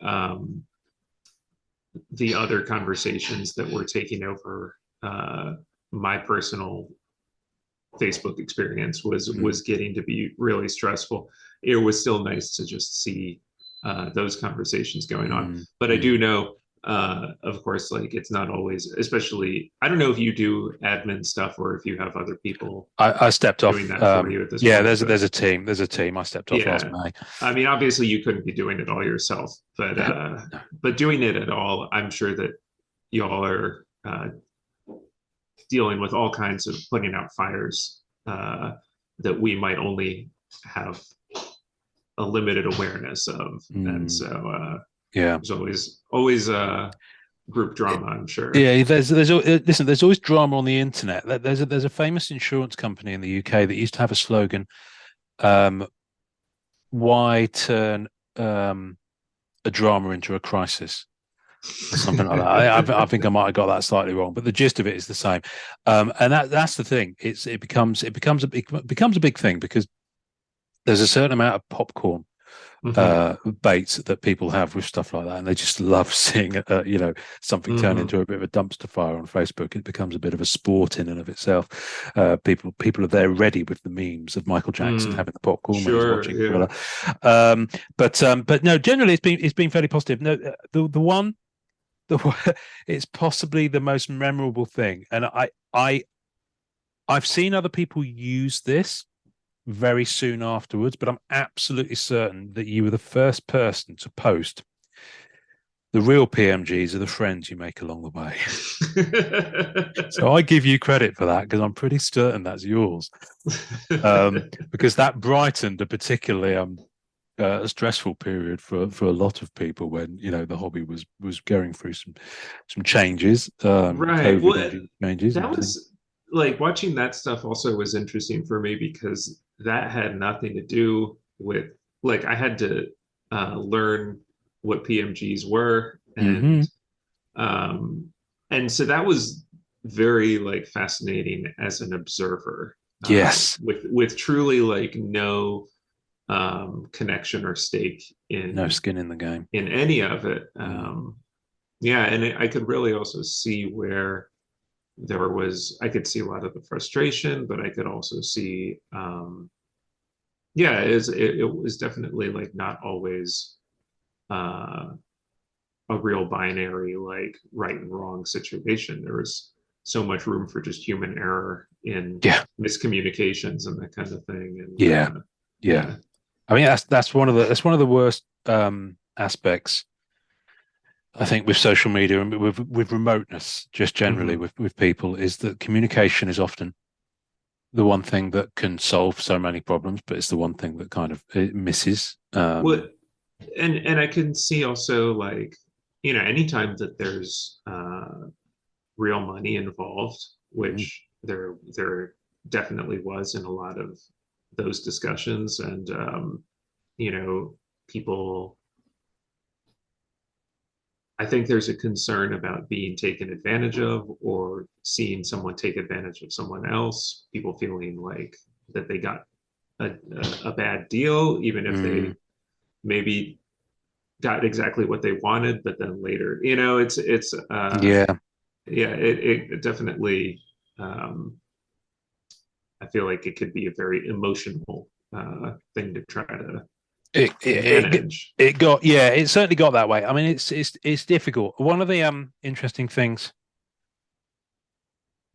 the other conversations that were taking over my personal Facebook experience was getting to be really stressful. It was still nice to just see those conversations going on. But I do know, of course, like it's not always, especially, I don't know if you do admin stuff or if you have other people. I stepped off. Doing that for you at this point, there's a team. There's a team. I stepped off last May. I mean, obviously you couldn't be doing it all yourself, but but doing it at all, I'm sure that y'all are dealing with all kinds of putting out fires that we might only have a limited awareness of. And so there's always group drama, I'm sure. Yeah, there's always drama on the internet. There's a famous insurance company in the UK that used to have a slogan, why turn a drama into a crisis, or something like that. I think I might have got that slightly wrong, but the gist of it is the same. And that's the thing. It becomes a big thing, because there's a certain amount of popcorn bait that people have with stuff like that, and they just love seeing something turn into a bit of a dumpster fire on Facebook. It becomes a bit of a sport in and of itself. People are there ready with the memes of Michael Jackson having the popcorn when he's watching Thriller. But no, generally it's been fairly positive. No, the one it's possibly the most memorable thing, and I've seen other people use this very soon afterwards, but I'm absolutely certain that you were the first person to post, the real PMGs are the friends you make along the way. So I give you credit for that, because I'm pretty certain that's yours. Because that brightened a particularly stressful period for a lot of people when, you know, the hobby was going through some changes. Right. Changes. That was like, watching that stuff also was interesting for me, because that had nothing to do with, like, I had to learn what PMGs were, and so that was very like fascinating as an observer. Yes. With truly like no connection or stake in, no skin in the game in any of it. And I could really also see where I could see a lot of the frustration, but I could also see, it was definitely like not always a real binary, like right and wrong situation. There was so much room for just human error in miscommunications and that kind of thing. And I mean, that's one of the worst aspects, I think, with social media and with remoteness, just generally with people, is that communication is often the one thing that can solve so many problems, but it's the one thing that kind of it misses. Well, and I can see also, like, anytime that there's real money involved, which there definitely was in a lot of those discussions, and people, I think there's a concern about being taken advantage of, or seeing someone take advantage of someone else, people feeling like that they got a bad deal, even if they maybe got exactly what they wanted, but then later, it's it definitely, I feel like it could be a very emotional thing to try to manage. It certainly got that way. I mean, it's difficult. One of the interesting things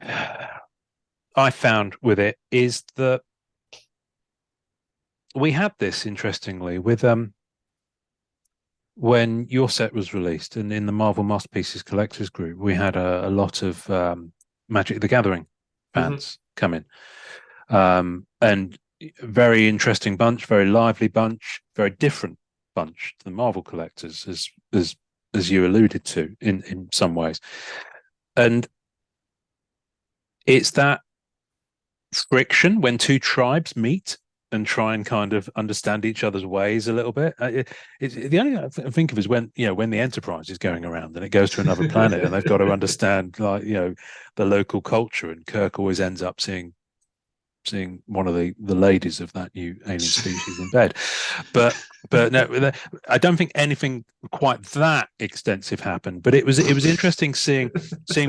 I found with it is that we had this, interestingly, with when your set was released, and in the Marvel Masterpieces Collectors Group, we had a lot of Magic the Gathering fans come in, and very interesting bunch, very lively bunch, very different bunch to the Marvel collectors, as you alluded to in some ways. And it's that friction when two tribes meet and try and kind of understand each other's ways a little bit. It's the only thing I think of is when the Enterprise is going around and it goes to another planet and they've got to understand, like, the local culture, and Kirk always ends up seeing one of the ladies of that new alien species in bed. But no, I don't think anything quite that extensive happened. But it was interesting seeing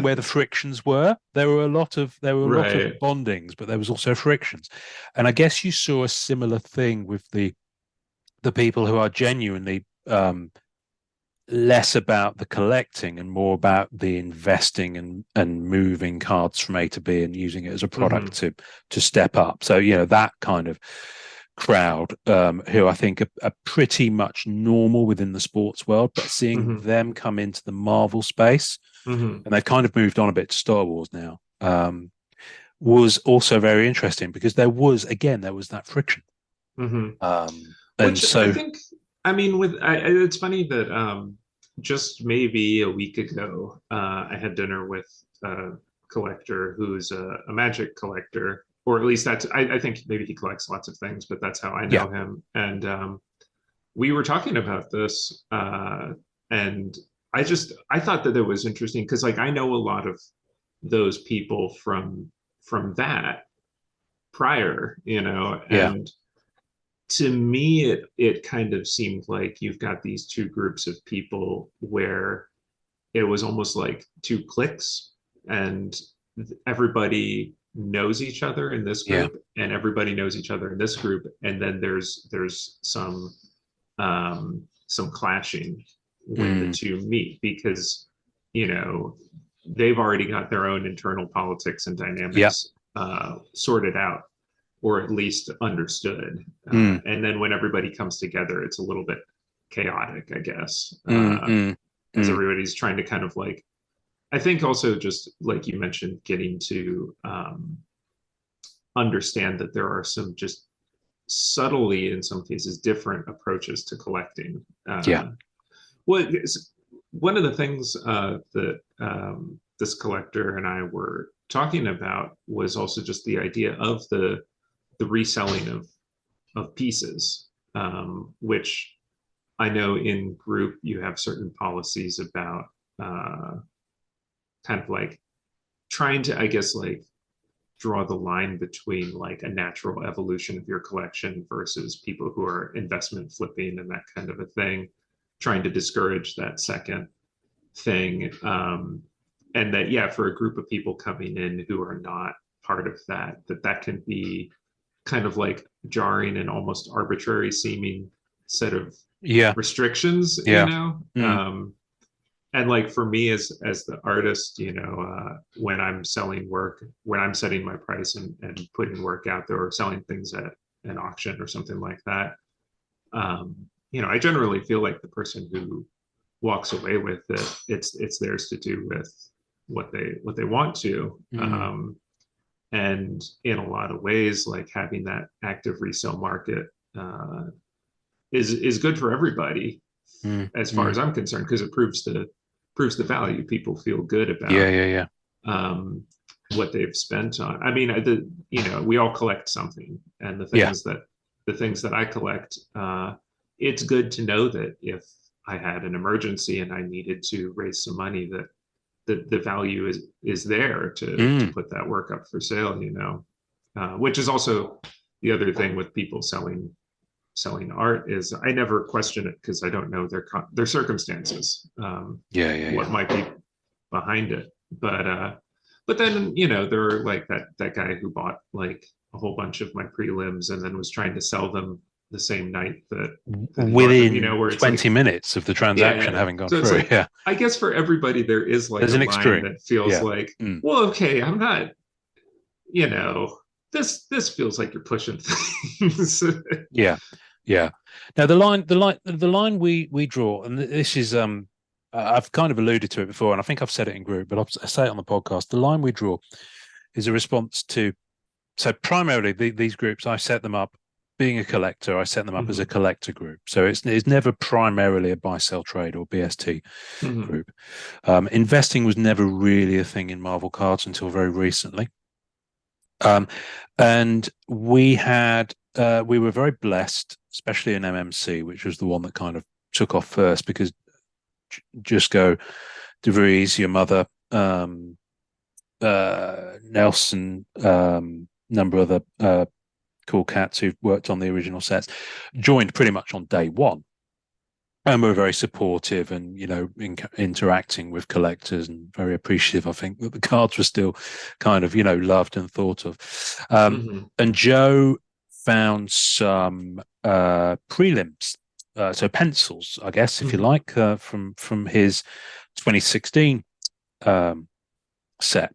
where the frictions were. There were a lot of bondings, but there was also frictions. And I guess you saw a similar thing with the people who are genuinely less about the collecting and more about the investing and moving cards from A to B and using it as a product to step up. So that kind of crowd, who I think are pretty much normal within the sports world, but seeing them come into the Marvel space, and they've kind of moved on a bit to Star Wars now, was also very interesting, because there was that friction. Which so I think, I mean, it's funny that just maybe a week ago, I had dinner with a collector who's a Magic collector, or at least I think maybe he collects lots of things, but that's how I know him. And we were talking about this, and I thought that it was interesting, because, like, I know a lot of those people from that prior, and to me, it kind of seemed like you've got these two groups of people where it was almost like two cliques, and everybody knows each other in this group, and everybody knows each other in this group, and then there's some clashing when the two meet, because they've already got their own internal politics and dynamics sorted out, or at least understood. And then when everybody comes together, it's a little bit chaotic, I guess, as everybody's trying to kind of, like, I think also, just like you mentioned, getting to understand that there are some just subtly, in some cases, different approaches to collecting. Well, one of the things that this collector and I were talking about was also just the idea of the reselling of pieces, which I know in group you have certain policies about kind of like trying to, I guess, like, draw the line between, like, a natural evolution of your collection versus people who are investment flipping and that kind of a thing, trying to discourage that second thing. And that, for a group of people coming in who are not part of that can be kind of like jarring and almost arbitrary seeming set of restrictions, and, like, for me as the artist, when I'm selling work, when I'm setting my price and putting work out there, or selling things at an auction or something like that, I generally feel like the person who walks away with it, it's theirs to do with what they want to. And in a lot of ways, like having that active resale market is good for everybody, as far as I'm concerned, because it proves the value. People feel good about what they've spent on. I mean, we all collect something, and the things that I collect, it's good to know that if I had an emergency and I needed to raise some money, that the value is there to put that work up for sale, which is also the other thing with people selling art, is I never question it because I don't know their circumstances. What might be behind it, but then there are like that guy who bought like a whole bunch of my prelims and then was trying to sell them the same night that within where 20 minutes of the transaction having gone through. Like, I guess for everybody there is like there's a an line extreme that feels like, well, okay, I'm not, this feels like you're pushing things. yeah. Now the line we draw, and this is I've kind of alluded to it before, and I think I've said it in group, but I say it on the podcast. The line we draw is a response to, so primarily these groups, I set them up. Being a collector, I set them up as a collector group. So it's never primarily a buy, sell, trade or BST group. Investing was never really a thing in Marvel cards until very recently. And we were very blessed, especially in MMC, which was the one that kind of took off first, because Just Go, DeVries, your mother, Nelson, number of other cool cats who've worked on the original sets, joined pretty much on day one, and were very supportive and interacting with collectors, and very appreciative, I think, that the cards were still kind of loved and thought of. And Joe found some prelims, so pencils, I guess, if you like, from his 2016 set,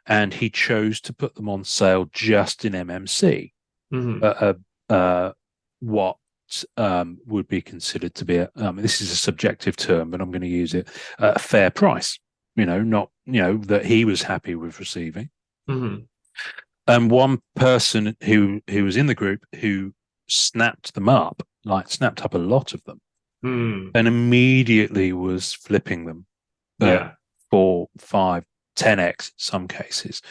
and he chose to put them on sale just in MMC. What would be considered to be this is a subjective term, but I'm going to use it, a fair price, not that he was happy with receiving. And one person who was in the group who snapped up a lot of them, and immediately was flipping them 4, 5, 10x in some cases.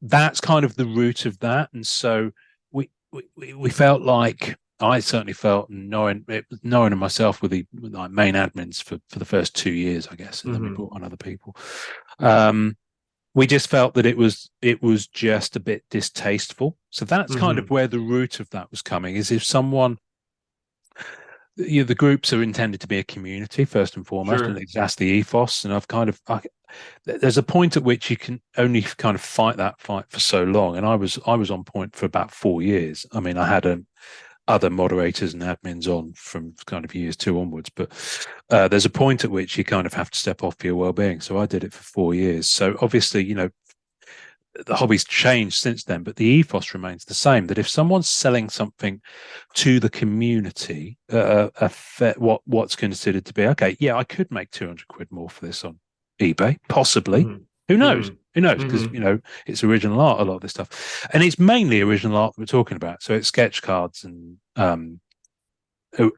That's kind of the root of that. And so we felt like, I certainly felt, knowing myself with the main admins for the first 2 years, I guess, and then we brought on other people. We just felt that it was just a bit distasteful. So that's kind of where the root of that was coming, is if someone, the groups are intended to be a community first and foremost, and that's the ethos. And there's a point at which you can only kind of fight for so long. And I was on point for about 4 years. I mean, I had other moderators and admins on from kind of years 2 onwards, but there's a point at which you kind of have to step off for your well-being. So I did it for 4 years. So obviously, the hobby's changed since then, but the ethos remains the same, that if someone's selling something to the community, what's considered to be, okay, yeah, I could make 200 quid more for this on eBay, possibly. Who knows? Because it's original art, a lot of this stuff, and it's mainly original art that we're talking about. So it's sketch cards and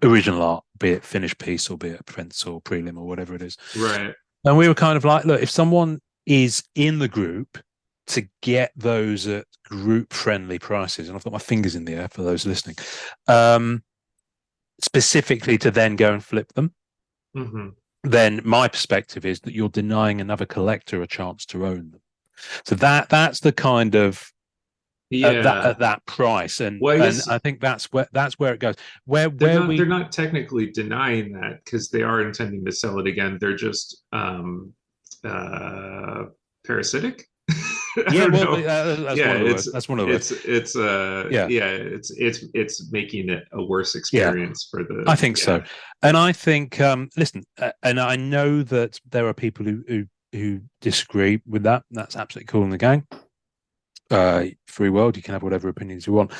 original art, be it finished piece or be it a pencil, prelim, or whatever it is. Right. And we were kind of like, look, if someone is in the group, to get those at group friendly prices, and I've got my fingers in the air for those listening, specifically to then go and flip them, then my perspective is that you're denying another collector a chance to own them. So that's the kind of at that price, and I think that's where it goes. They're not technically denying that, because they are intending to sell it again. They're just parasitic. That's one of the words. It's making it a worse experience for the. I think so, and I think listen, and I know that there are people who disagree with that. That's absolutely cool in the gang. Free world, you can have whatever opinions you want.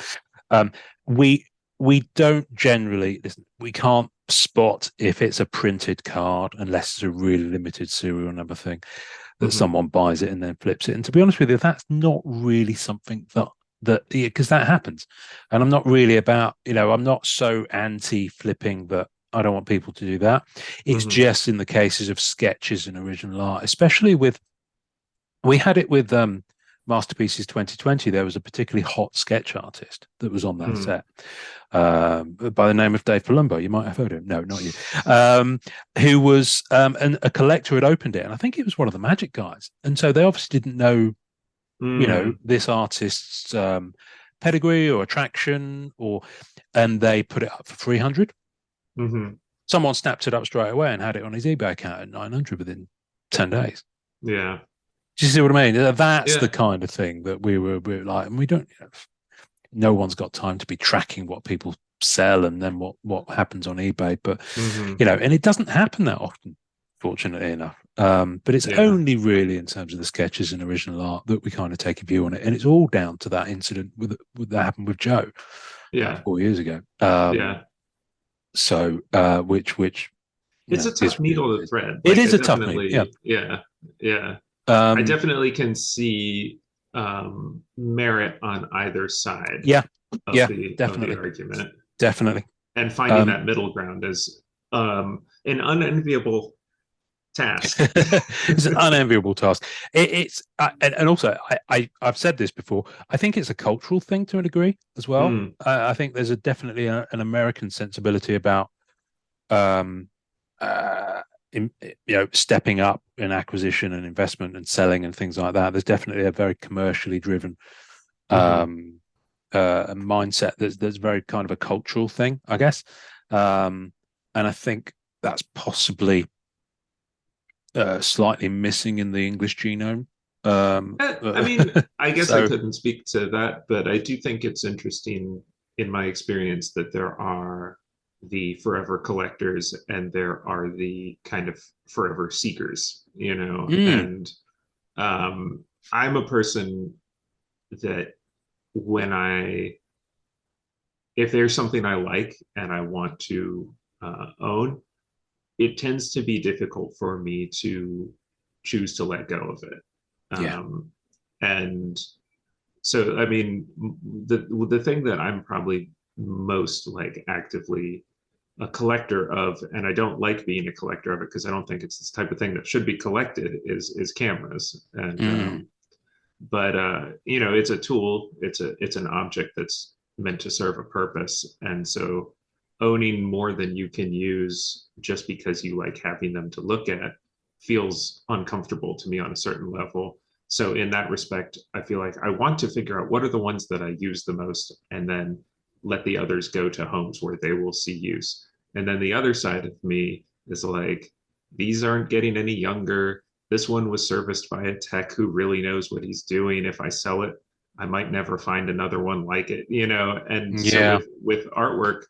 we don't generally listen, we can't spot if it's a printed card unless it's a really limited serial number thing that someone buys it and then flips it. And to be honest with you, that's not really something because that happens. And I'm not really about, I'm not so anti flipping that I don't want people to do that. It's just in the cases of sketches and original art, especially we had it with Masterpieces 2020. There was a particularly hot sketch artist that was on that set by the name of Dave Palumbo. You might have heard of him. No, not you. Who was a collector had opened it, and I think it was one of the Magic guys. And so they obviously didn't know, this artist's pedigree or attraction, and they put it up for 300. Someone snapped it up straight away and had it on his eBay account at 900 within 10 days. Yeah. Do you see what I mean? That's the kind of thing that we're like, and we don't. No one's got time to be tracking what people sell and then what happens on eBay. But and it doesn't happen that often, fortunately enough. But it's only really in terms of the sketches and original art that we kind of take a view on it, and it's all down to that incident that happened with Joe, 4 years ago. So, which it's a tough needle to thread. It is a tough needle. Yeah. I definitely can see merit on either side. Of the argument. Definitely. And finding that middle ground is an unenviable task. It's an unenviable task. It's and also I've said this before. I think it's a cultural thing to a degree as well. I think there's definitely an American sensibility about stepping up in acquisition and investment and selling and things like that. There's definitely a very commercially driven mindset that's very kind of a cultural thing, I guess. And I think that's possibly slightly missing in the English genome. I guess I couldn't speak to that, but I do think it's interesting in my experience that there are the forever collectors and there are the kind of forever seekers, and I'm a person that if there's something I like and I want to own, it tends to be difficult for me to choose to let go of it. And so, I mean, the thing that I'm probably most actively a collector of, and I don't like being a collector of it because I don't think it's this type of thing that should be collected, is cameras. And but it's a tool, it's an object that's meant to serve a purpose, and so owning more than you can use just because you like having them to look at feels uncomfortable to me on a certain level. So in that respect, I feel like I want to figure out what are the ones that I use the most, and then let the others go to homes where they will see use. And then the other side of me is like, these aren't getting any younger. This one was serviced by a tech who really knows what he's doing. If I sell it, I might never find another one like it, And so with artwork,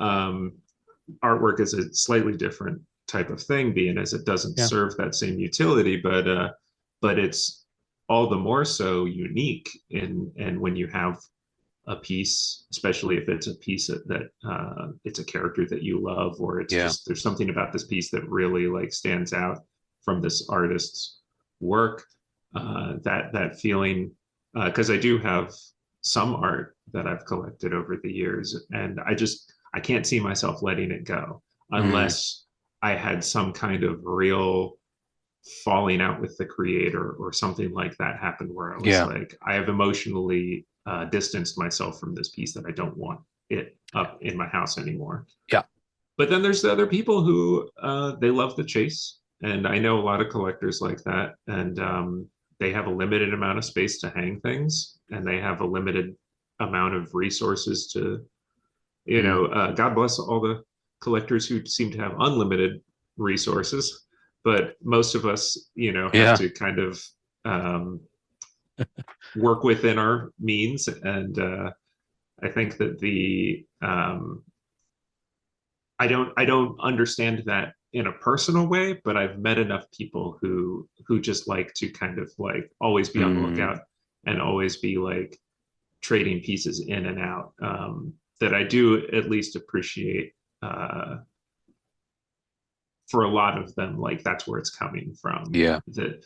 artwork is a slightly different type of thing, being as it doesn't serve that same utility, but it's all the more so unique and when you have a piece, especially if it's a piece that it's a character that you love, or it's just there's something about this piece that really stands out from this artist's work, that feeling, because I do have some art that I've collected over the years, and I can't see myself letting it go unless I had some kind of real falling out with the creator or something like that happened where I was like, I have emotionally distanced myself from this piece that I don't want it up in my house anymore. But then there's the other people who they love the chase, and I know a lot of collectors like that, and they have a limited amount of space to hang things, and they have a limited amount of resources to, God bless all the collectors who seem to have unlimited resources, but most of us, have to kind of work within our means. And I think that I don't understand that in a personal way, but I've met enough people who just like to kind of always be on the lookout and always be trading pieces in and out. that I do at least appreciate for a lot of them, like that's where it's coming from. It's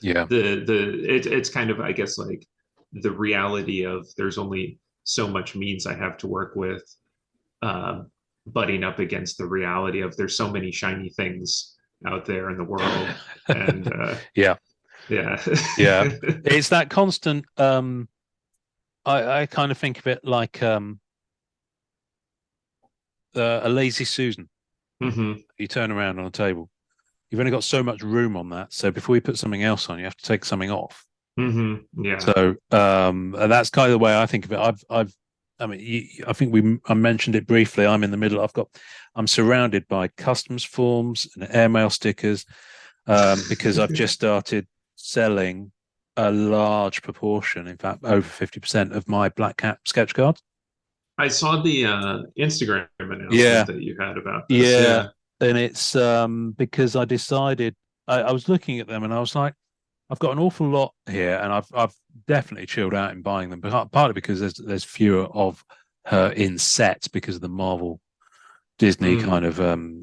kind of, I guess, like the reality of there's only so much means I have to work with, butting up against the reality of there's so many shiny things out there in the world. And yeah. It's that constant. I kind of think of it like a lazy Susan. Mm-hmm. You turn around on a table. You've only got so much room on that. So before you put something else on, you have to take something off. Mm-hmm. Yeah. So that's kind of the way I think of it. I think I mentioned it briefly. I'm in the middle. I'm surrounded by customs forms and airmail stickers because I've just started selling a large proportion, in fact, over 50% of my Black Cat sketch cards. I saw the Instagram announcement that you had about this. Yeah. And it's because I decided I was looking at them and I was like, I've got an awful lot here, and I've definitely chilled out in buying them, but partly because there's fewer of her in sets because of the Marvel Disney kind of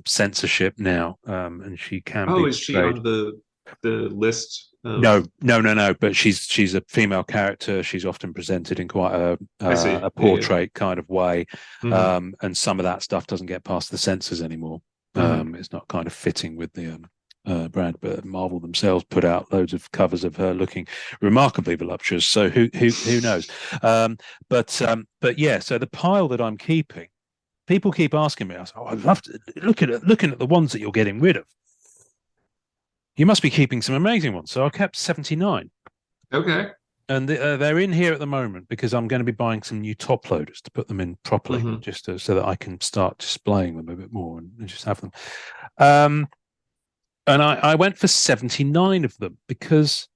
censorship now, and she can be. Is she on the list? No. But she's a female character. She's often presented in quite a portrait kind of way, and some of that stuff doesn't get past the censors anymore. It's not kind of fitting with the brand, but Marvel themselves put out loads of covers of her looking remarkably voluptuous. So who knows? But yeah. So the pile that I'm keeping, people keep asking me. I say, I'd love to looking at the ones that you're getting rid of. You must be keeping some amazing ones. So I kept 79. Okay. And they're in here at the moment because I'm going to be buying some new top loaders to put them in properly, just so that I can start displaying them a bit more and just have them. And I went for 79 of them because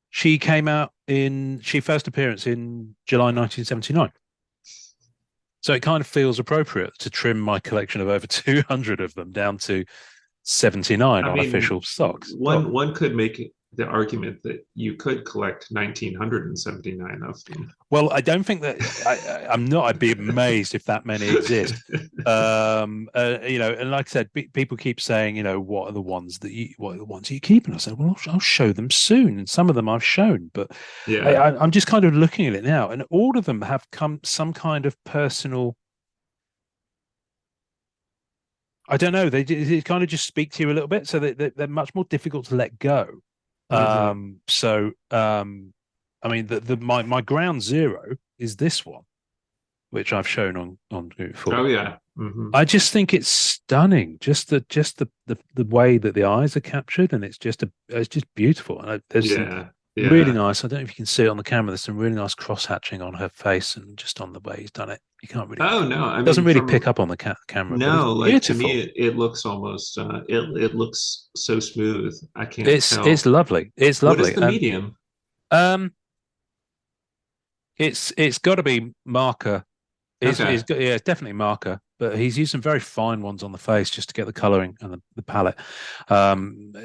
she came out she first appearance in July 1979. So it kind of feels appropriate to trim my collection of over 200 of them down to 79 on official stocks. One could make the argument that you could collect 1979 of them. Well, I don't think that I'm not. I'd be amazed if that many exist. And like I said, people keep saying, what are the ones you keep? And I said, well, I'll show them soon. And some of them I've shown, but I'm just kind of looking at it now, and all of them have come some kind of personal. I don't know. They kind of just speak to you a little bit, so they're much more difficult to let go. I mean, my ground zero is this one, which I've shown on before. Oh yeah. I just think it's stunning. Just the way that the eyes are captured, and it's just beautiful. And there's some really nice. I don't know if you can see it on the camera. There's some really nice cross hatching on her face, and just on the way he's done it, you can't really. Oh no, it doesn't really pick up on the camera. No, like to me, it looks almost. It looks so smooth. I can't. Tell. It's lovely. It's lovely. What is the medium? It's got to be marker. It's definitely marker. But he's used some very fine ones on the face just to get the colouring and the palette.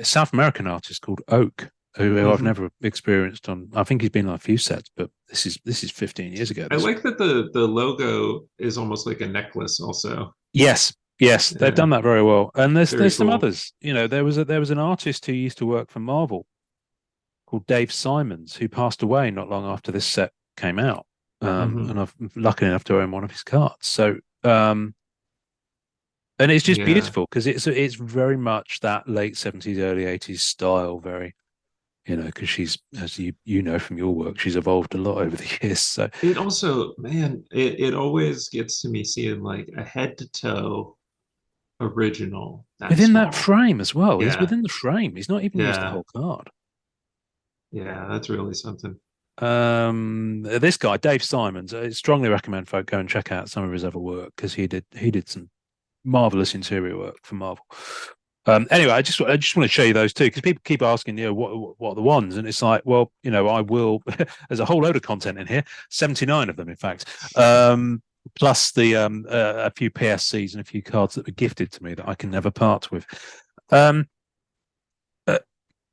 South American artist called Oak, who I've never experienced on. I think he's been on a few sets, but this is 15 years ago. I like that the logo is almost like a necklace. Also, yes, they've done that very well. And there's some others. There was an artist who used to work for Marvel called Dave Simons, who passed away not long after this set came out. And I'm lucky enough to own one of his cards. So, and it's just beautiful because it's very much that late 70s, early 80s style. Very, because she's, as you know from your work, she's evolved a lot over the years. So it also, man, it always gets to me seeing like a head to toe original within that frame as well. He's within the frame. He's not even used the whole card. Yeah, that's really something. This guy, Dave Simons, I strongly recommend folk go and check out some of his other work because he did some marvelous interior work for Marvel. Anyway, I just want to show you those two because people keep asking, what are the ones, and it's like, well, I will. There's a whole load of content in here, 79 of them, in fact. Plus the a few PSCs and a few cards that were gifted to me that I can never part with.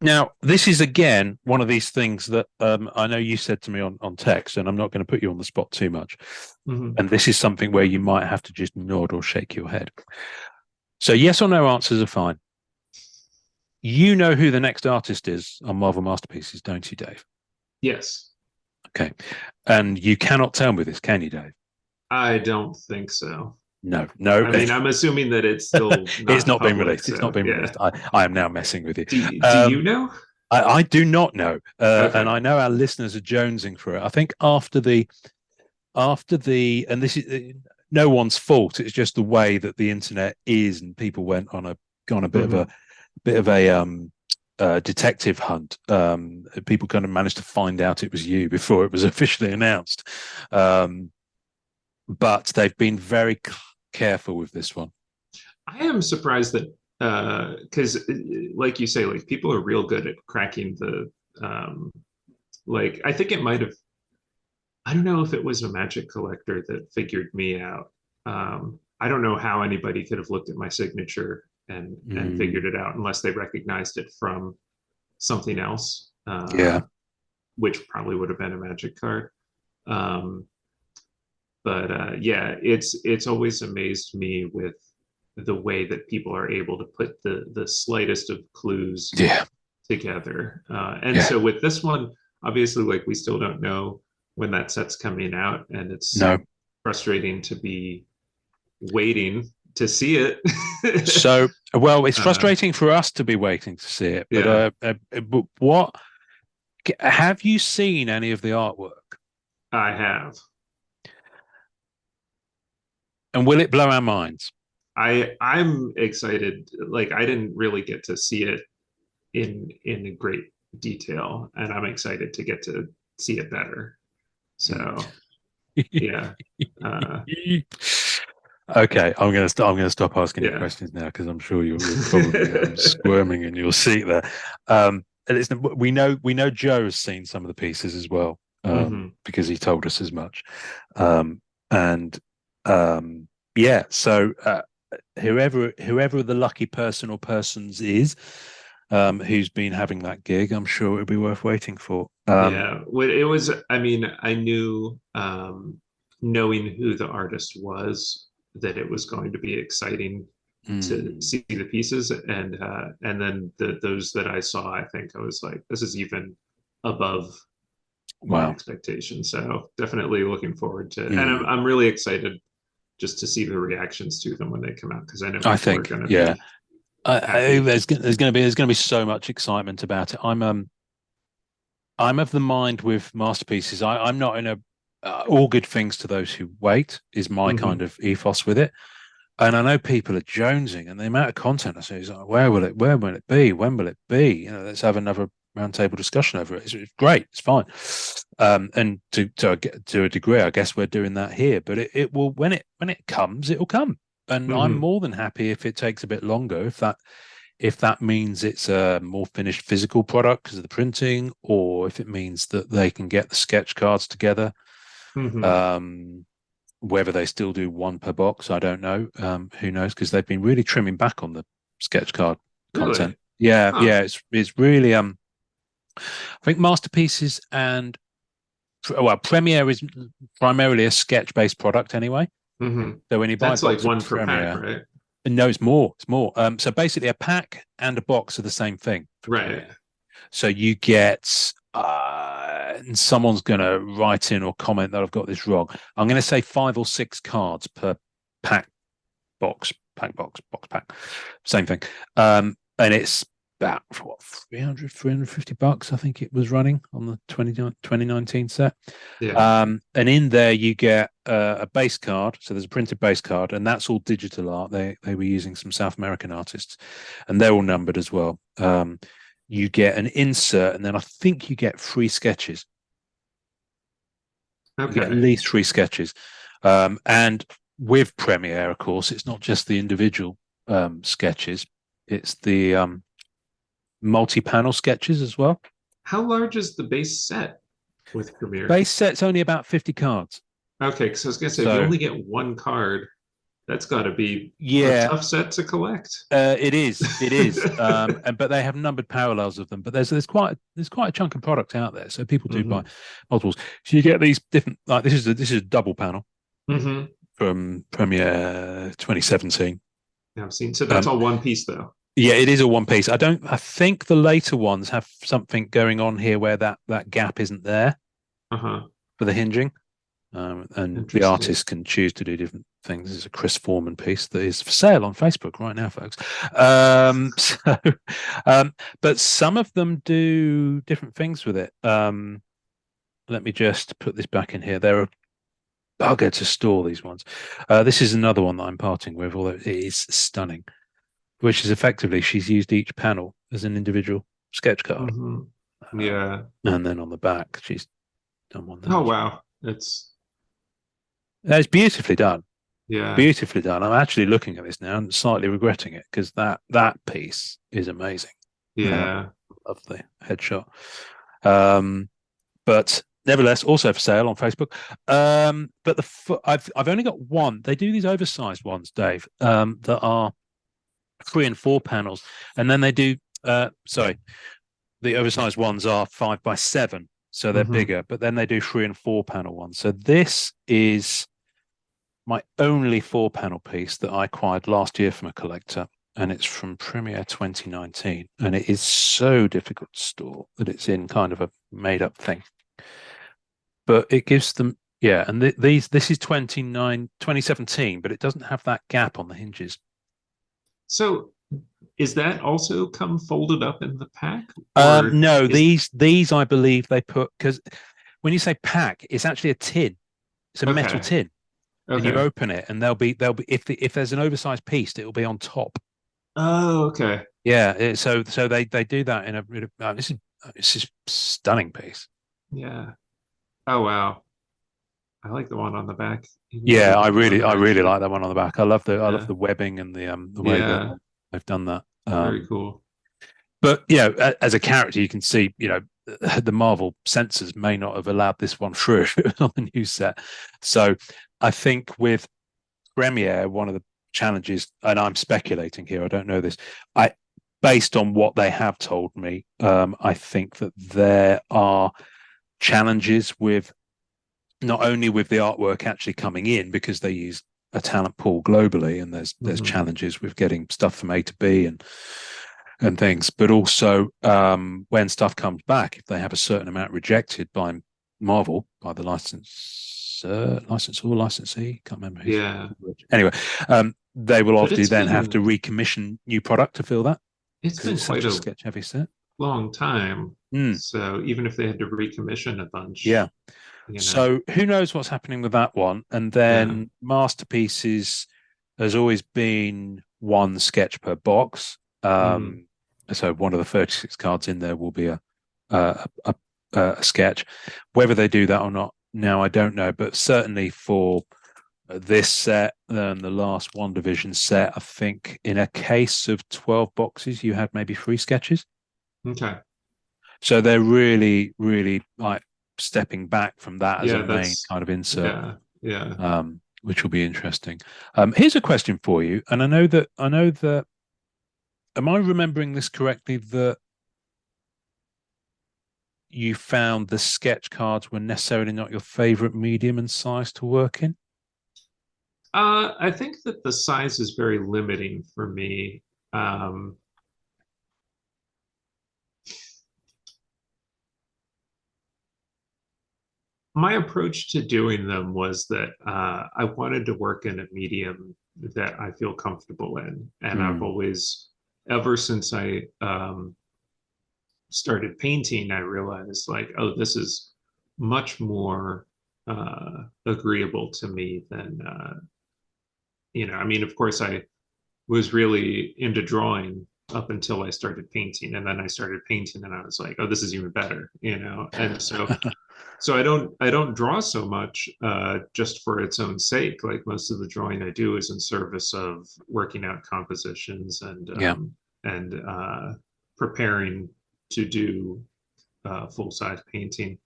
Now, this is again one of these things that I know you said to me on text, and I'm not going to put you on the spot too much. Mm-hmm. And this is something where you might have to just nod or shake your head. So yes or no answers are fine. You know who the next artist is on Marvel Masterpieces, don't you, Dave? Yes. Okay. And you cannot tell me this, can you, Dave? I don't think so. No. I mean, I'm assuming that it's still it's not public, been released. So, it's not been released. I am now messing with you. Do you know? I do not know. Okay. And I know our listeners are jonesing for it. I think after the, and this is no one's fault. It's just the way that the internet is, and people went on a bit of a detective hunt. People kind of managed to find out it was you before it was officially announced. But they've been very careful with this one. I am surprised that because, like you say, like people are real good at cracking the like. I think it might have. I don't know if it was a Magic collector that figured me out. I don't know how anybody could have looked at my signature and figured it out unless they recognized it from something else. Which probably would have been a Magic card. But yeah, it's always amazed me with the way that people are able to put the slightest of clues together. So with this one, obviously, like we still don't know when that set's coming out, and it's frustrating to be waiting to see it. So, well, it's frustrating for us to be waiting to see it. But what have you seen any of the artwork? I have. And will it blow our minds? I'm excited. Like I didn't really get to see it in great detail, and I'm excited to get to see it better. So yeah. Okay, I'm going to stop asking you questions now because I'm sure you're probably squirming in your seat there. And we know Joe has seen some of the pieces as well because he told us as much. So whoever the lucky person or persons is who's been having that gig, I'm sure it would be worth waiting for. It was. I mean, I knew knowing who the artist was that it was going to be exciting to see the pieces, and then those that I saw, I think I was like, this is even above my expectations. So definitely looking forward to, and I'm really excited just to see the reactions to them when they come out, because I know people are going to be. There's going to be so much excitement about it. I'm of the mind with masterpieces. I'm not in a all good things to those who wait is my kind of ethos with it. And I know people are jonesing, and the amount of content I see is like, where will it be? When will it be? Let's have another roundtable discussion over it. It's great. It's fine. And to a degree, I guess we're doing that here. But it will when it comes, it will come. And I'm more than happy if it takes a bit longer. If that means it's a more finished physical product because of the printing, or if it means that they can get the sketch cards together. Whether they still do one per box, I don't know. Who knows? Because they've been really trimming back on the sketch card content. It's really I think Masterpieces and Premiere is primarily a sketch based product anyway. So when you buy that's like one per Premiere, pack, right? No, it's more. So basically, a pack and a box are the same thing, right? Premiere. So you get. And someone's going to write in or comment that I've got this wrong. I'm going to say 5 or 6 cards per pack, box, same thing. And it's about $350 I think it was running on the 2019 set. And in there you get a base card. So there's a printed base card, and that's all digital art. They were using some South American artists, and they're all numbered as well. You get an insert, and then I think you get 3 sketches. Okay. You get at least 3 sketches. And with Premiere, of course, it's not just the individual sketches, it's the multi-panel sketches as well. How large is the base set with Premiere? Base set's only about 50 cards. Okay, because I was going to say, if you only get 1 card, That's got to be a tough set to collect. It is. But they have numbered parallels of them. But there's quite a chunk of product out there, so people do buy multiples. So you get these different, like this is a double panel from Premiere 2017. Yeah, I've seen. So that's all one piece, though. Yeah, it is a one piece. I think the later ones have something going on here where that gap isn't there for the hinging. And the artist can choose to do different things. This is a Chris Foreman piece that is for sale on Facebook right now, folks. But some of them do different things with it. Let me just put this back in here. I'll go to store these ones. This is another one that I'm parting with, although it is stunning, which is effectively she's used each panel as an individual sketch card. Yeah. And then on the back, she's done one there. Oh, wow. It's beautifully done. Yeah. Beautifully done. I'm actually looking at this now and slightly regretting it because that piece is amazing. Yeah. Love the headshot. But nevertheless, also for sale on Facebook. But I've only got one. They do these oversized ones, Dave, that are 3 and 4 panels. And then they do the oversized ones are 5x7. So they're bigger, but then they do 3 and 4 panel ones. So this is my only 4 panel piece that I acquired last year from a collector, and it's from Premiere 2019. And it is so difficult to store that it's in kind of a made up thing. But it gives them, and this is 2017, but it doesn't have that gap on the hinges. So is that also come folded up in the pack? No, these I believe they put, because when you say pack, it's actually a tin. It's a metal tin. And you open it, and they'll be if there's an oversized piece, it will be on top. Oh, okay. Yeah. So they do that in a this is stunning piece. Yeah. Oh, wow. I like the one on the back. Yeah, I really like that one on the back. I love the webbing and the way that they've done that. Very cool. But as a character, you can see the Marvel censors may not have allowed this one through on the new set. So I think with Premiere, one of the challenges, and I'm speculating here, I don't know this, based on what they have told me, I think that there are challenges with not only with the artwork actually coming in, because they use a talent pool globally, and there's challenges with getting stuff from A to B and things, but also when stuff comes back, if they have a certain amount rejected by Marvel, by the licensor, licensee, can't remember. Anyway, they will obviously then have to recommission new product to fill that. It's been quite a sketch heavy set. Long time. So even if they had to recommission a bunch. Yeah. So who knows what's happening with that one? And then Masterpieces has always been one sketch per box. So one of the 36 cards in there will be a sketch. Whether they do that or not now, I don't know. But certainly for this set and the last One Division set, I think in a case of 12 boxes, you had maybe 3 sketches. Okay. So they're really, really like stepping back from that as a main kind of insert. Which will be interesting. Here's a question for you, and I know that. Am I remembering this correctly? That you found the sketch cards were necessarily not your favorite medium and size to work in? I think that the size is very limiting for me. My approach to doing them was that I wanted to work in a medium that I feel comfortable in. And I've always, ever since I started painting, I realized like, oh, this is much more agreeable to me than, I mean, of course, I was really into drawing up until I started painting. And then I started painting and I was like, oh, this is even better, And so I don't draw so much just for its own sake. Like most of the drawing I do is in service of working out compositions and preparing to do full-size painting.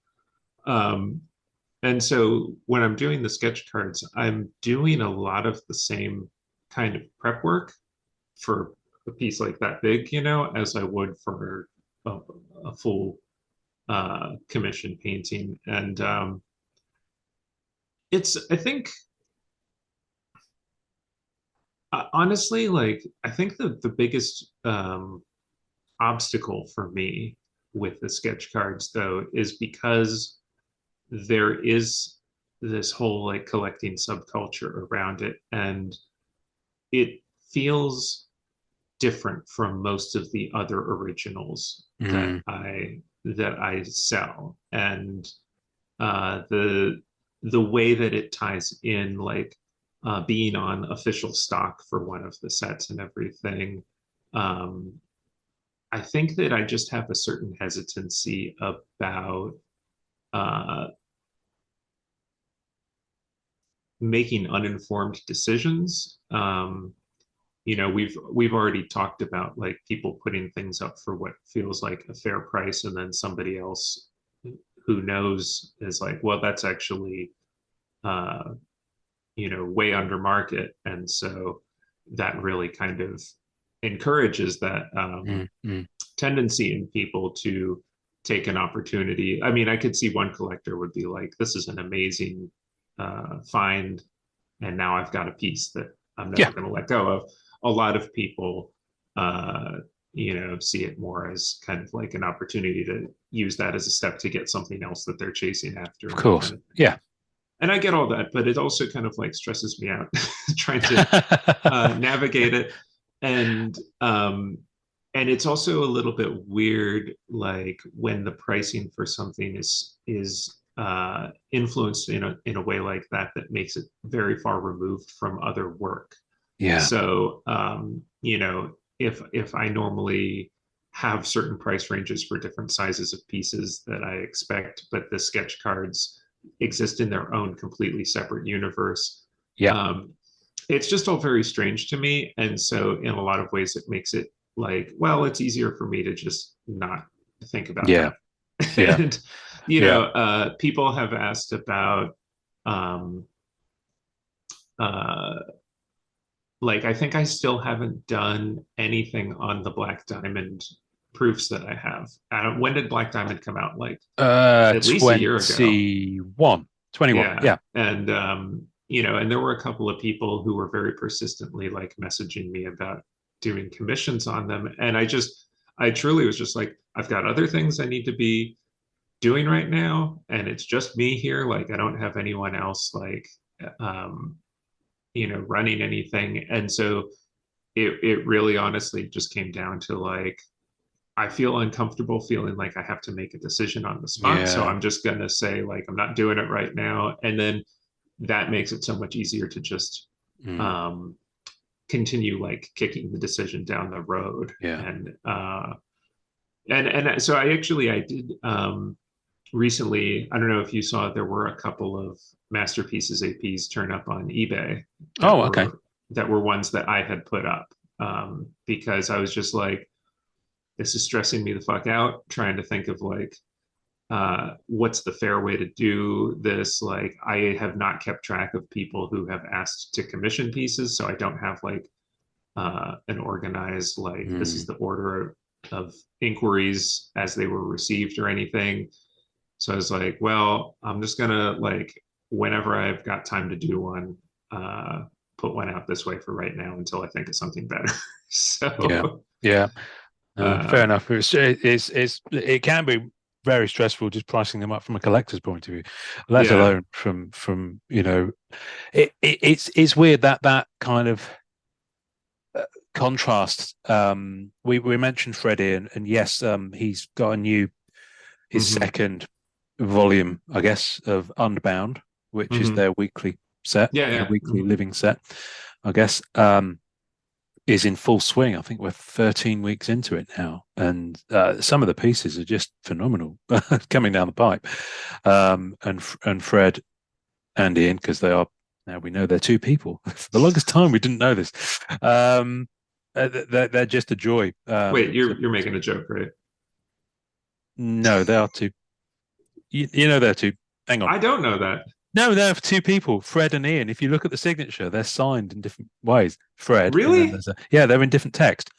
And so when I'm doing the sketch cards, I'm doing a lot of the same kind of prep work for a piece like that big, as I would for a full commission painting. And I think, honestly, like, I think the biggest obstacle for me with the sketch cards, though, is because there is this whole like collecting subculture around it, and it feels different from most of the other originals that I sell, and the way that it ties in, like being on official stock for one of the sets and everything. I think that I just have a certain hesitancy about making uninformed decisions. We've already talked about like people putting things up for what feels like a fair price, and then somebody else who knows is like, well, that's actually way under market, and so that really kind of encourages that tendency in people to take an opportunity. I mean, I could see one collector would be like, this is an amazing find, and now I've got a piece that I'm never going to let go of. A lot of people see it more as kind of like an opportunity to use that as a step to get something else that they're chasing after. Of course. Kind of. Yeah. And I get all that, but it also kind of like stresses me out trying to navigate it. And it's also a little bit weird, like when the pricing for something is influenced in a way like that makes it very far removed from other work. Yeah. So if I normally have certain price ranges for different sizes of pieces that I expect, but the sketch cards exist in their own completely separate universe. Yeah. It's just all very strange to me. And so in a lot of ways, it makes it like, well, it's easier for me to just not think about that. Yeah. And, people have asked about, like, I think I still haven't done anything on the Black Diamond proofs that I have. When did Black Diamond come out? Like at least a year ago. 21. Yeah. And and there were a couple of people who were very persistently like messaging me about doing commissions on them. And I truly was just like, I've got other things I need to be doing right now. And it's just me here. Like, I don't have anyone else like running anything. And so it really honestly just came down to like, I feel uncomfortable feeling like I have to make a decision on the spot. Yeah. So I'm just going to say like, I'm not doing it right now. And then that makes it so much easier to just continue like kicking the decision down the road. Yeah. And so I did recently, I don't know if you saw, there were a couple of masterpieces APs turn up on eBay. That were ones that I had put up because I was just like, this is stressing me the fuck out, trying to think of like, what's the fair way to do this? Like, I have not kept track of people who have asked to commission pieces. So I don't have like an organized, like, this is the order of inquiries as they were received or anything. So I was like, well, I'm just gonna like, whenever I've got time to do one, put one out this way for right now until I think of something better. So yeah. Fair enough. It can be very stressful just pricing them up from a collector's point of view, let alone from it's weird that kind of contrast. We mentioned Freddie, and yes, he's got his second volume, I guess, of Unbound, which is their weekly set, their weekly living set, I guess. Is in full swing. I think we're 13 weeks into it now, and some of the pieces are just phenomenal coming down the pipe. And Fred and Ian, because they are, now we know they're two people. For the longest time, we didn't know this. They're just a joy. Wait, you're making a joke, right? No, they are two. You know they're two. Hang on. I don't know that. No, there are two people, Fred and Ian. If you look at the signature, they're signed in different ways. Fred, and then Really? they're in different text.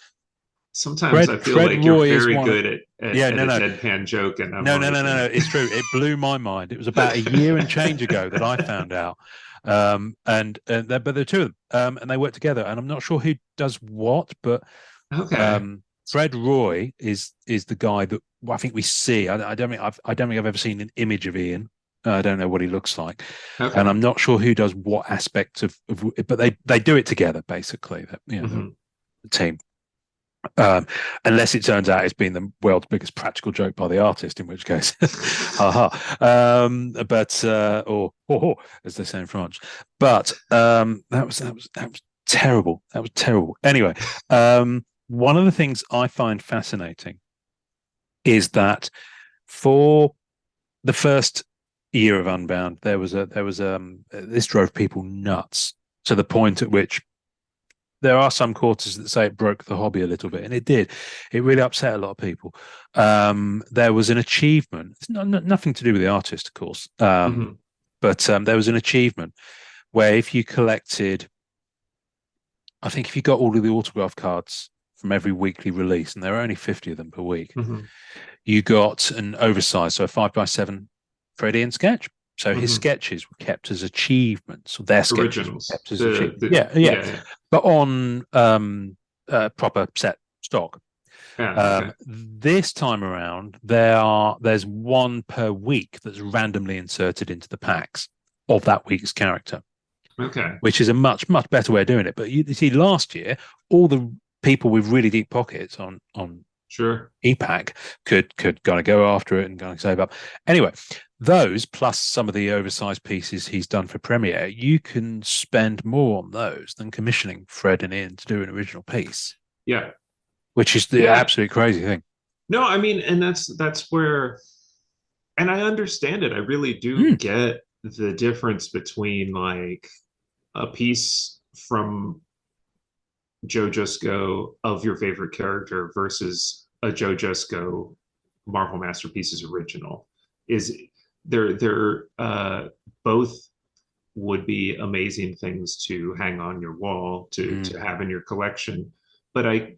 Sometimes I feel Fred like you're Roy is very one of. good at Yeah, a no, no, deadpan joke, and I'm no, no, always no, no, no. like, It's true. It blew my mind. It was about a year and change ago that I found out. But there are two of them, and they work together. And I'm not sure who does what, but okay, Fred Roy is the guy that I think we see. I don't think I've ever seen an image of Ian. I don't know what he looks like, and okay. I'm not sure who does what aspect of but they do it together basically. Mm-hmm. The team. Unless it turns out it's been the world's biggest practical joke by the artist, in which case, haha. Or as they say in France. But that was terrible. That was terrible. Anyway, one of the things I find fascinating is that for the first year of Unbound, this drove people nuts to the point at which there are some quarters that say it broke the hobby a little bit, and it did. It really upset a lot of people. There was an achievement. It's nothing to do with the artist, of course, but there was an achievement where if you collected, I think if you got all of the autograph cards from every weekly release, and there are only 50 of them per week, you got an oversized, so a 5x7 Fred Ian sketch. So his sketches were kept as achievements, or their sketches Originals. were kept as achievements. Yeah. But on proper set stock. Okay. This time around, there's one per week that's randomly inserted into the packs of that week's character. Okay. Which is a much, much better way of doing it. But you see, last year, all the people with really deep pockets on sure EPAC could kind of go after it and kind of save up. Anyway, those plus some of the oversized pieces he's done for Premiere, you can spend more on those than commissioning Fred and Ian to do an original piece. Yeah. Which is the absolute crazy thing. No, I mean, and that's where, and I understand it. I really do get the difference between like a piece from Joe Jusko of your favorite character versus a Joe Jusko Marvel Masterpieces original. Is they're both would be amazing things to hang on your wall to have in your collection, but I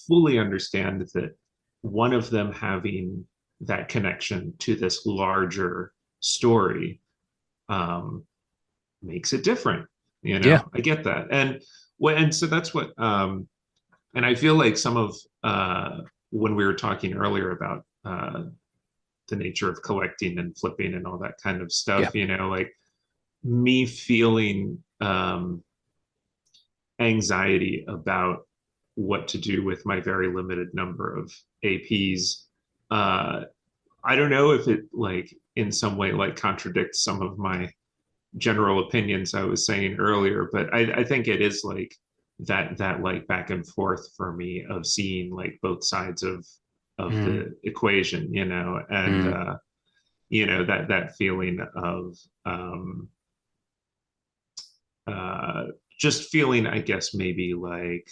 fully understand that one of them having that connection to this larger story makes it different. I get that, and so that's what and I feel like some of when we were talking earlier about the nature of collecting and flipping and all that kind of stuff, like me feeling anxiety about what to do with my very limited number of APs. I don't know if it like in some way like contradicts some of my general opinions I was saying earlier, but I think it is like that like back and forth for me of seeing like both sides of the equation, and that feeling of just feeling, I guess, maybe like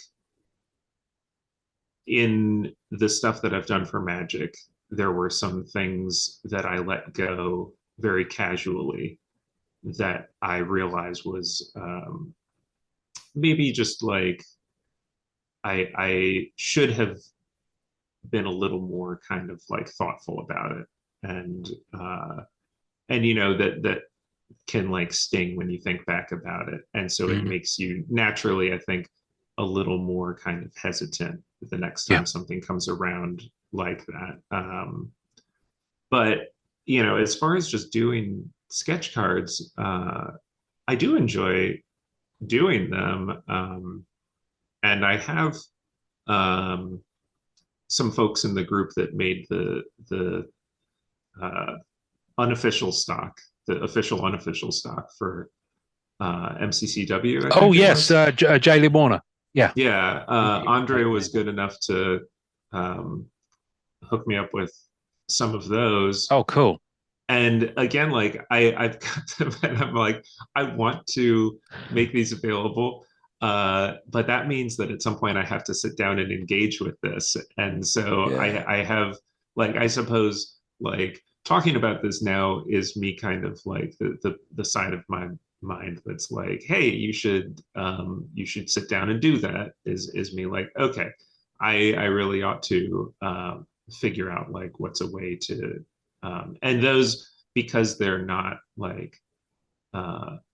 in the stuff that I've done for Magic, there were some things that I let go very casually that I realized was maybe just like I should have been a little more kind of like thoughtful about it, and that can like sting when you think back about it, and so it makes you naturally, I think, a little more kind of hesitant the next time something comes around like that. But as far as just doing sketch cards, I do enjoy doing them, and I have some folks in the group that made the unofficial stock, the official unofficial stock for MCCW. Yes, Jay Warner. Yeah. Andre was good enough to hook me up with some of those. Oh, cool. And again, like I've got them and I'm like, I want to make these available. But that means that at some point I have to sit down and engage with this. And so I have, like, I suppose, like talking about this now is me kind of like the side of my mind that's like, hey, you should sit down and do that. Is me like, okay, I really ought to figure out like what's a way to and those, because they're not like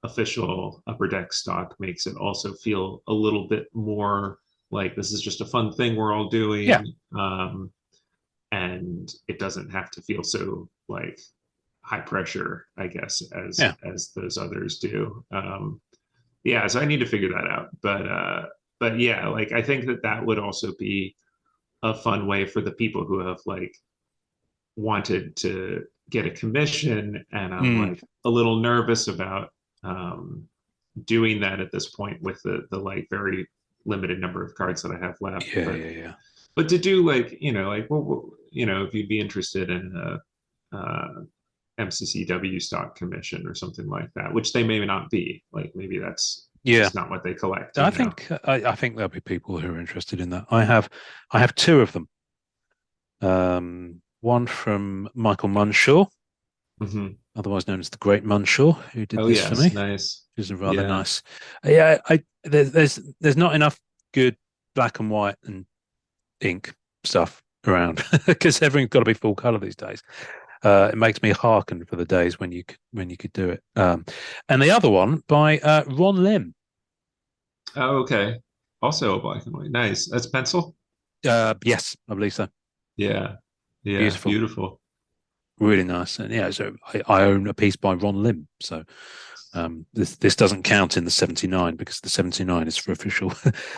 official upper deck stock, makes it also feel a little bit more like this is just a fun thing we're all doing. Yeah. And it doesn't have to feel so like high pressure, I guess, as those others do. Yeah, so I need to figure that out. But yeah, like I think that would also be a fun way for the people who have like wanted to get a commission, and I'm like a little nervous about doing that at this point with the like very limited number of cards that I have left. Yeah. But to do like, like, well, if you'd be interested in MCCW stock commission or something like that, which they may not be, like maybe that's just not what they collect. I think there'll be people who are interested in that. I have two of them. One from Michael Munshaw, otherwise known as the Great Munshaw, who did this for me. Nice. Which is rather nice. Yeah, there's not enough good black and white and ink stuff around because everything's got to be full color these days. It makes me hearken for the days when you could do it. And the other one by Ron Lim. Oh, okay. Also a black and white. Nice. That's pencil? Yes, I believe so. Yeah. Beautiful. Really nice. And so I own a piece by Ron Lim. So this doesn't count in the 79 because the 79 is for official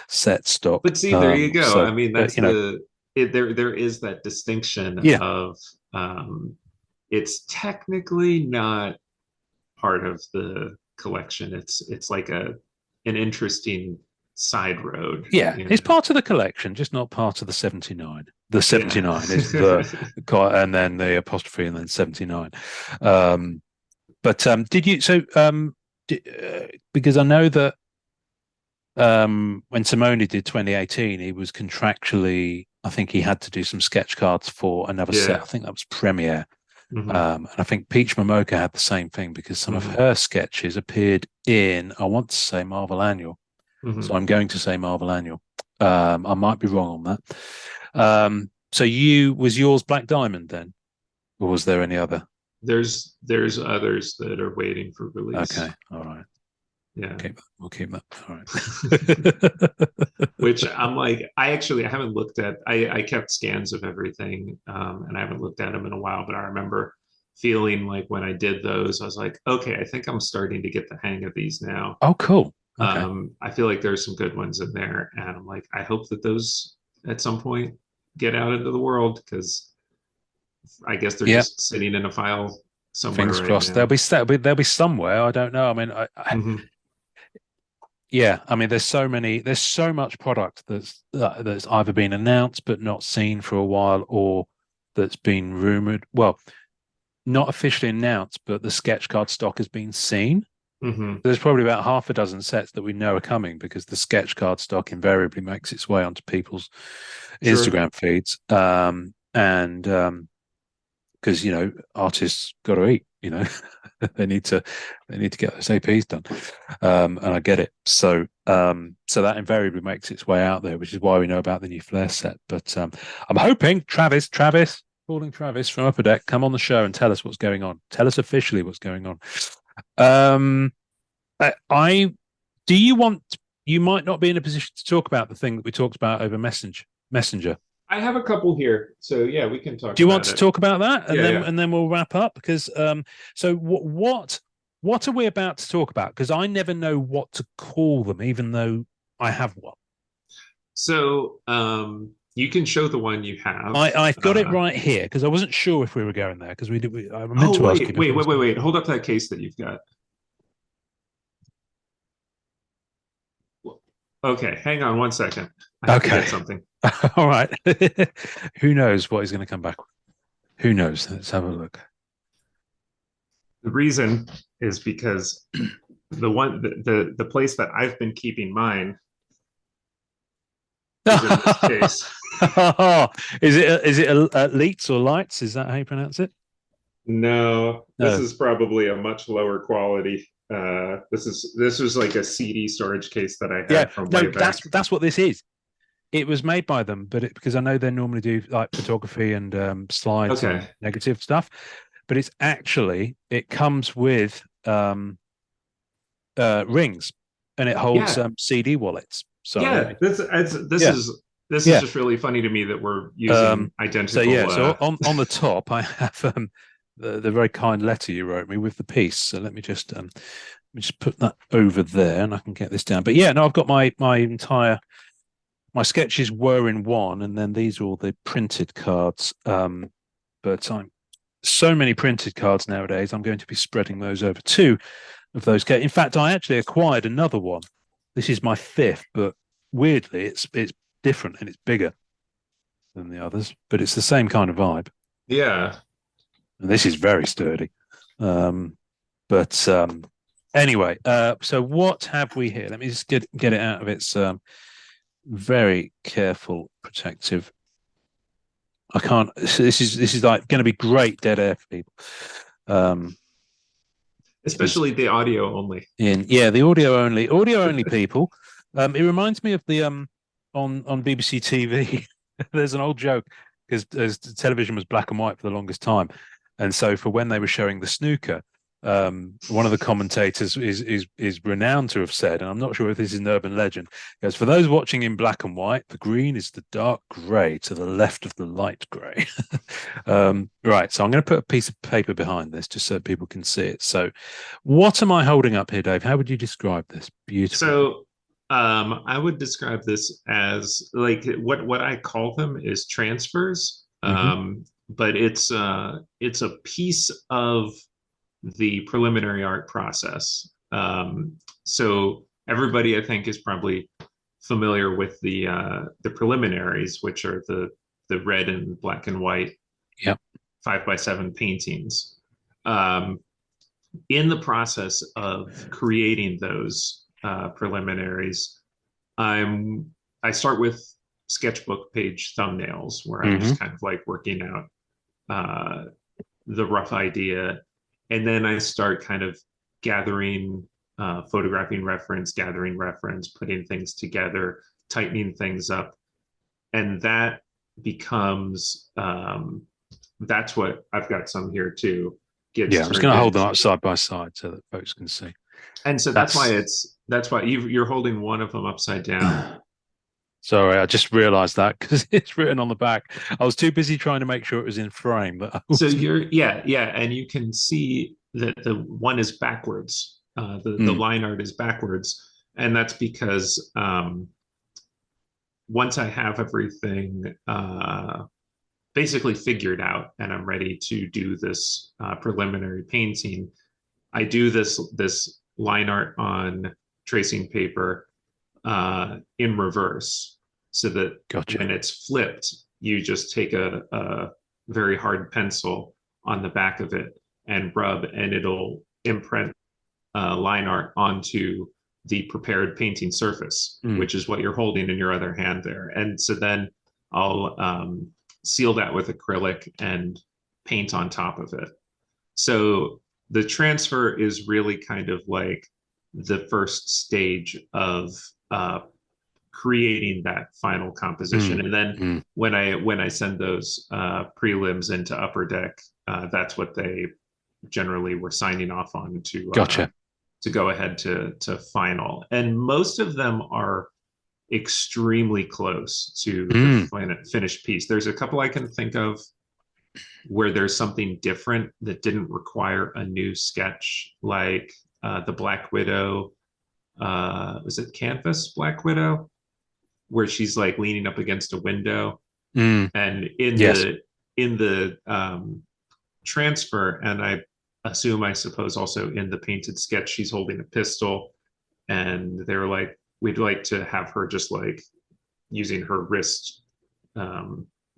set stock. But see, there you go. So, I mean, that's there is that distinction of it's technically not part of the collection. It's like an interesting side road. Yeah, it's part of the collection, just not part of the 79. The 79 is the and then the apostrophe and then 79. But did you because I know that when Simone did 2018, he was contractually, I think he had to do some sketch cards for another set. I think that was Premiere. And I think Peach Momoka had the same thing because some of her sketches appeared in, I want to say, Marvel Annual. So I'm going to say Marvel Annual. I might be wrong on that. So was yours Black Diamond then? Or was there any other? There's others that are waiting for release. Okay, all right. Yeah, we'll keep that. All right. Which I'm like, I haven't looked at. I kept scans of everything, and I haven't looked at them in a while. But I remember feeling like when I did those, I was like, okay, I think I'm starting to get the hang of these now. Oh, cool. Okay. I feel like there's some good ones in there, and I'm like, I hope that those at some point get out into the world because I guess they're just sitting in a file somewhere. Fingers crossed. They'll be somewhere. I don't know. I mean, yeah. I mean, there's so much product that's either been announced but not seen for a while, or that's been rumored. Well, not officially announced, but the sketch card stock has been seen. There's probably about half a dozen sets that we know are coming because the sketch card stock invariably makes its way onto people's Instagram feeds. And because artists got to eat, they need to get those APs done, and I get it. So that invariably makes its way out there, which is why we know about the new Flair set. But I'm hoping Travis calling Travis from Upper Deck, come on the show and tell us what's going on. Tell us officially what's going on. You might not be in a position to talk about the thing that we talked about over Messenger. I have a couple here, so yeah, we can talk. Do you want to talk about that, and then we'll wrap up? Because so what are we about to talk about? Because I never know what to call them, even though I have one. So you can show the one you have. I've got it right here because I wasn't sure if we were going there because I meant to ask you. Wait! Hold up that case that you've got. Okay, hang on 1 second. I have to get something. All right. Who knows what he's going to come back with? Who knows? Let's have a look. The reason is because the place that I've been keeping mine is in this case. Is it Leets or Lights? Is that how you pronounce it? No, this No. is probably a much lower quality. This was like a CD storage case that I Yeah, had from no, way back. that's what this is. It was made by them, but because I know they normally do like photography and slides Okay. and negative stuff, but it comes with rings, and it holds Yeah. CD wallets. So let Yeah. me, This yeah, is yeah. just really funny to me that we're using So yeah, identical so on the top, I have the very kind letter you wrote me with the piece. So let me just put that over there, and I can get this down. But yeah, no, I've got my sketches were in one, and then these are all the printed cards. But I'm so many printed cards nowadays. I'm going to be spreading those over two of those. In fact, I actually acquired another one. This is my fifth, but weirdly, it's different and it's bigger than the others, but it's the same kind of vibe. yeah. And this is very sturdy. But anyway, so what have we here? Let me just get it out of its very careful protective. I can't. So this is like going to be great dead air for people. Especially the audio only. The audio only people. It reminds me of the on BBC TV. There's an old joke because television was black and white for the longest time, and so for when they were showing the snooker, one of the commentators is renowned to have said, and I'm not sure if this is an urban legend, goes, for those watching in black and white, the green is the dark grey to the left of the light grey. Right, so I'm going to put a piece of paper behind this just so people can see it. So what am I holding up here, Dave? How would you describe this? Beautiful. So I would describe this as like what I call them is transfers. But it's a piece of the preliminary art process. So everybody, I think, is probably familiar with the preliminaries, which are the red and black and white, 5x7 paintings. In the process of creating those preliminaries, I start with sketchbook page thumbnails where I'm just kind of like working out the rough idea, and then I start kind of gathering, photographing reference, gathering reference, putting things together, tightening things up, and that becomes that's what I've got some here too. I'm just going to hold them up side by side so that folks can see. And so that's why you're holding one of them upside down. Sorry, I just realized that because it's written on the back. I was too busy trying to make sure it was in frame. But so and you can see that the one is backwards. The line art is backwards, and that's because once I have everything basically figured out and I'm ready to do this preliminary painting, I do this line art on tracing paper in reverse, so that when it's flipped, you just take a very hard pencil on the back of it and rub, and it'll imprint line art onto the prepared painting surface, which is what you're holding in your other hand there. And so then I'll seal that with acrylic and paint on top of it. So the transfer is really kind of like the first stage of creating that final composition. And then when I send those prelims into Upper Deck, that's what they generally were signing off on to go ahead to final. And most of them are extremely close to the finished piece. There's a couple I can think of where there's something different that didn't require a new sketch, like the Black Widow. Was it Canvas Black Widow, where she's like leaning up against a window, and in the transfer, and I suppose also in the painted sketch, she's holding a pistol, and they were like, we'd like to have her just like using her wrist,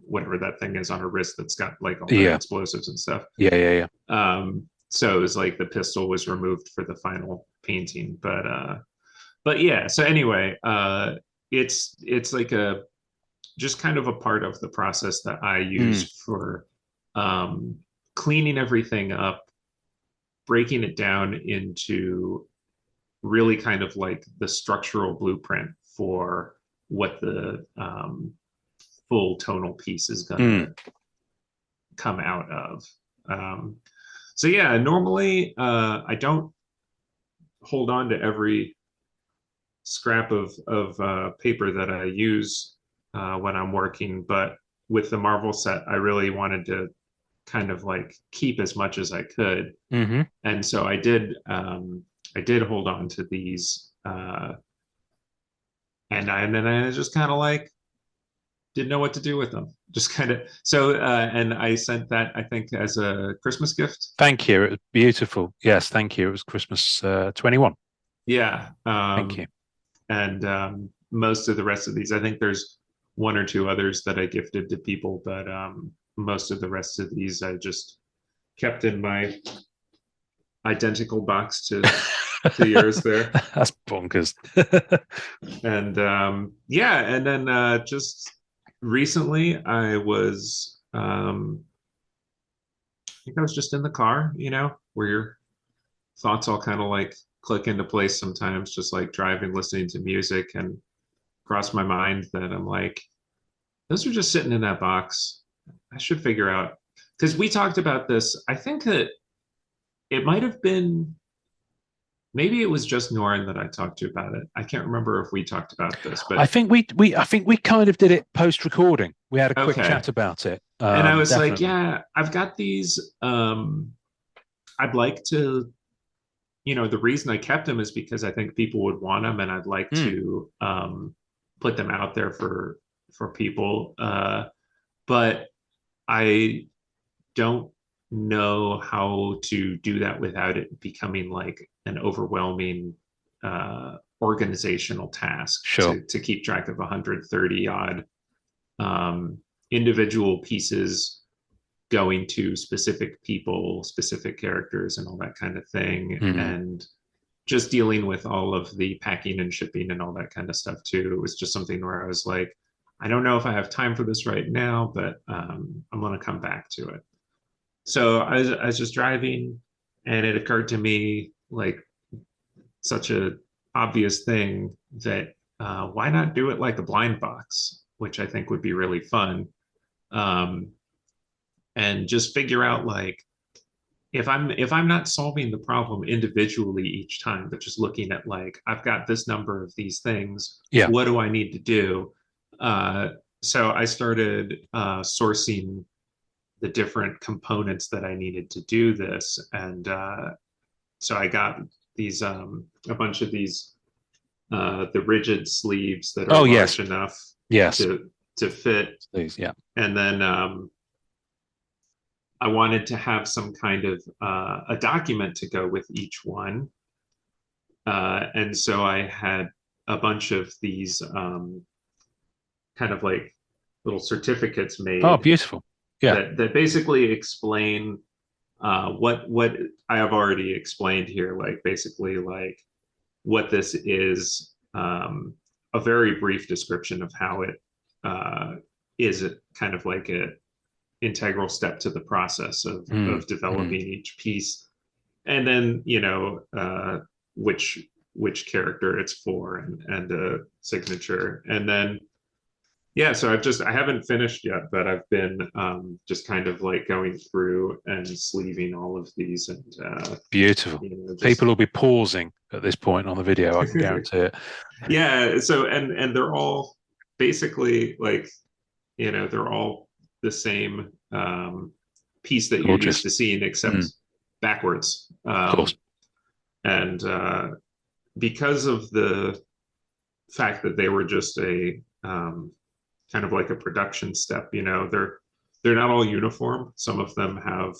whatever that thing is on her wrist that's got like all the explosives and stuff. So it was like the pistol was removed for the final painting, but yeah. So anyway, it's like just kind of a part of the process that I use for cleaning everything up, breaking it down into really kind of like the structural blueprint for what the full tonal piece is going to come out of. So yeah, normally I don't hold on to every scrap of paper that I use when I'm working, but with the Marvel set, I really wanted to kind of like keep as much as I could, and so I did hold on to these, and then I just kind of like didn't know what to do with them. Just kind of and I sent that, I think, as a Christmas gift. Thank you. It was beautiful. Yes, thank you. It was Christmas 21. Yeah. Thank you. And most of the rest of these, I think there's one or two others that I gifted to people, but most of the rest of these I just kept in my identical box to yours there. That's bonkers. And yeah, and then just recently I was I think I was just in the car, where your thoughts all kind of like click into place sometimes, just like driving, listening to music, and crossed my mind that I'm like, those are just sitting in that box. I should figure out, because we talked about this. I think that it might have been, maybe it was just Norin that I talked to about it. I can't remember if we talked about this, but I think we kind of did it post-recording. We had a quick chat about it. And I was like, yeah, I've got these. I'd like to, the reason I kept them is because I think people would want them, and I'd like to put them out there for people. But I don't know how to do that without it becoming like an overwhelming organizational task. To keep track of 130 odd individual pieces going to specific people, specific characters, and all that kind of thing. And just dealing with all of the packing and shipping and all that kind of stuff too. It was just something where I was like, I don't know if I have time for this right now, but I'm going to come back to it. So I was just driving, and it occurred to me, like, such a obvious thing that why not do it like a blind box, which I think would be really fun. And just figure out, like, if I'm not solving the problem individually each time, but just looking at, like, I've got this number of these things, what do I need to do? So I started sourcing the different components that I needed to do this. And so I got these, a bunch of these, the rigid sleeves that are large enough to fit. Please, yeah. And then I wanted to have some kind of a document to go with each one. And so I had a bunch of these kind of like little certificates made. Oh, beautiful. Yeah. That basically explain what I have already explained here, like basically like what this is, a very brief description of how it is kind of like a integral step to the process of developing each piece, and then which character it's for, and a signature. And then so I haven't finished yet, but I've been just kind of like going through and sleeving all of these. And beautiful. People will be pausing at this point on the video, I can guarantee it. Yeah, so and they're all basically like, they're all the same piece that you're used to seeing, except backwards. Of course. And because of the fact that they were just a kind of like a production step, they're not all uniform. Some of them have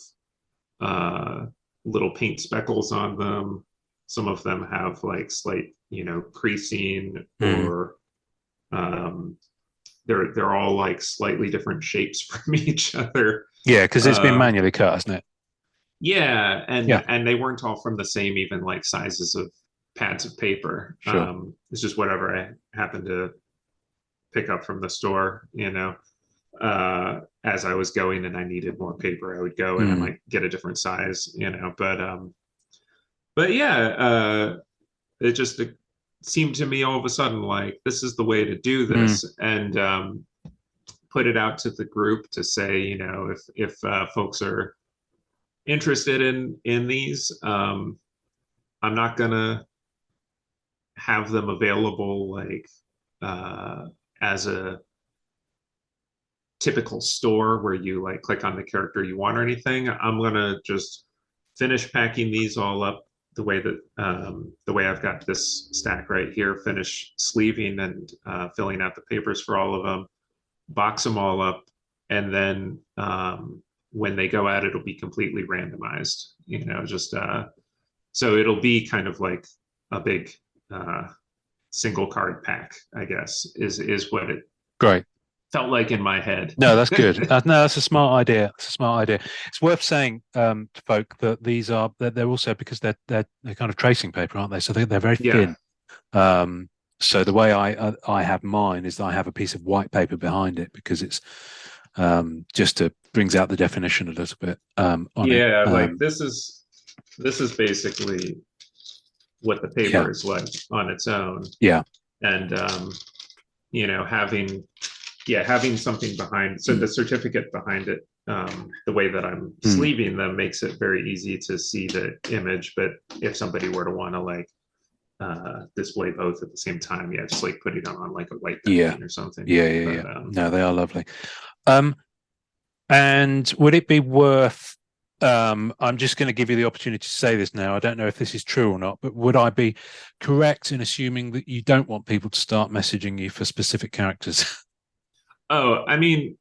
little paint speckles on them. Some of them have like slight, creasing, or they're all like slightly different shapes from each other. Yeah, because it's been manually cut, hasn't it? Yeah, and they weren't all from the same even like sizes of pads of paper. It's just whatever I happened to pick up from the store, as I was going and I needed more paper, I would go and I might get a different size, but yeah, it seemed to me all of a sudden like this is the way to do this, and put it out to the group to say, if folks are interested in these, I'm not gonna have them available like as a typical store where you like click on the character you want or anything. I'm gonna just finish packing these all up the way I've got this stack right here, finish sleeving and filling out the papers for all of them, box them all up, and then when they go out, it'll be completely randomized, so it'll be kind of like a big single card pack, I guess, is what it great felt like in my head. No, that's good. No, that's a smart idea. It's a smart idea. It's worth saying to folk that they're also, because they're kind of tracing paper, aren't they? So they're very thin. So the way I have mine is that I have a piece of white paper behind it, because it's just brings out the definition a little bit. Like this is basically what the paper is like on its own. Yeah. And having something behind, so the certificate behind it, the way that I'm sleeving them makes it very easy to see the image. But if somebody were to want to like display both at the same time, just like putting it on like a white napkin or something. No, they are lovely. And would it be worth, I'm just going to give you the opportunity to say this now, I don't know if this is true or not, but would I be correct in assuming that you don't want people to start messaging you for specific characters? Oh, I mean,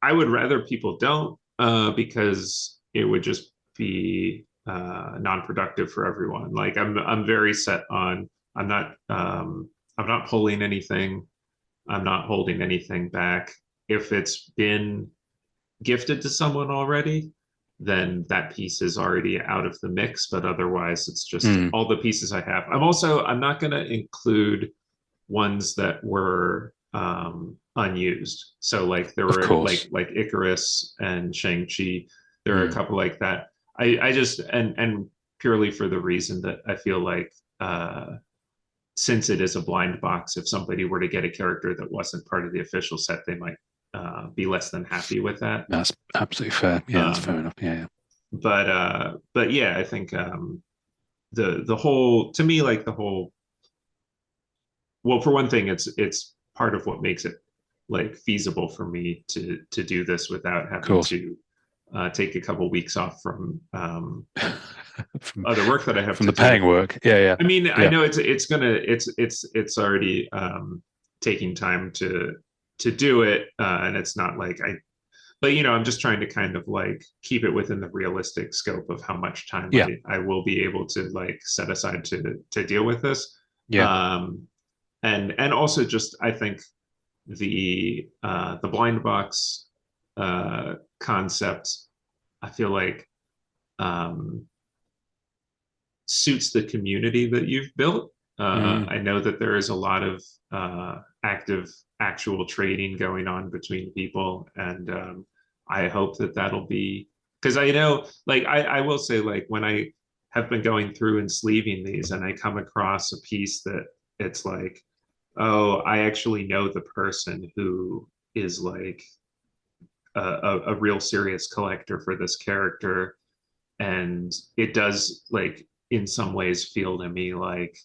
I would rather people don't, because it would just be non-productive for everyone. Like I'm very set on, I'm not pulling anything. I'm not holding anything back. If it's been gifted to someone already, then that piece is already out of the mix. But otherwise, it's just all the pieces I have. I'm not going to include ones that were unused. So like there were like Icarus and Shang-Chi. There are a couple like that. I just and purely for the reason that I feel like since it is a blind box, if somebody were to get a character that wasn't part of the official set, they might be less than happy with that. That's absolutely fair. Yeah, that's fair enough. Yeah. But yeah, I think the whole, to me, like the whole, well, for one thing, it's part of what makes it like feasible for me to do this without having to take a couple weeks off from other work that I have from the paying work. Yeah. I mean, I know it's already taking time to do it, and it's not like but I'm just trying to kind of like keep it within the realistic scope of how much time I will be able to like set aside to deal with this. And also just, I think the blind box concept, I feel like suits the community that you've built. I know that there is a lot of active actual trading going on between people, and I hope that that'll be, because I know, like I will say, like when I have been going through and sleeving these and I come across a piece that it's like, oh, I actually know the person who is like a real serious collector for this character, and it does like in some ways feel to me like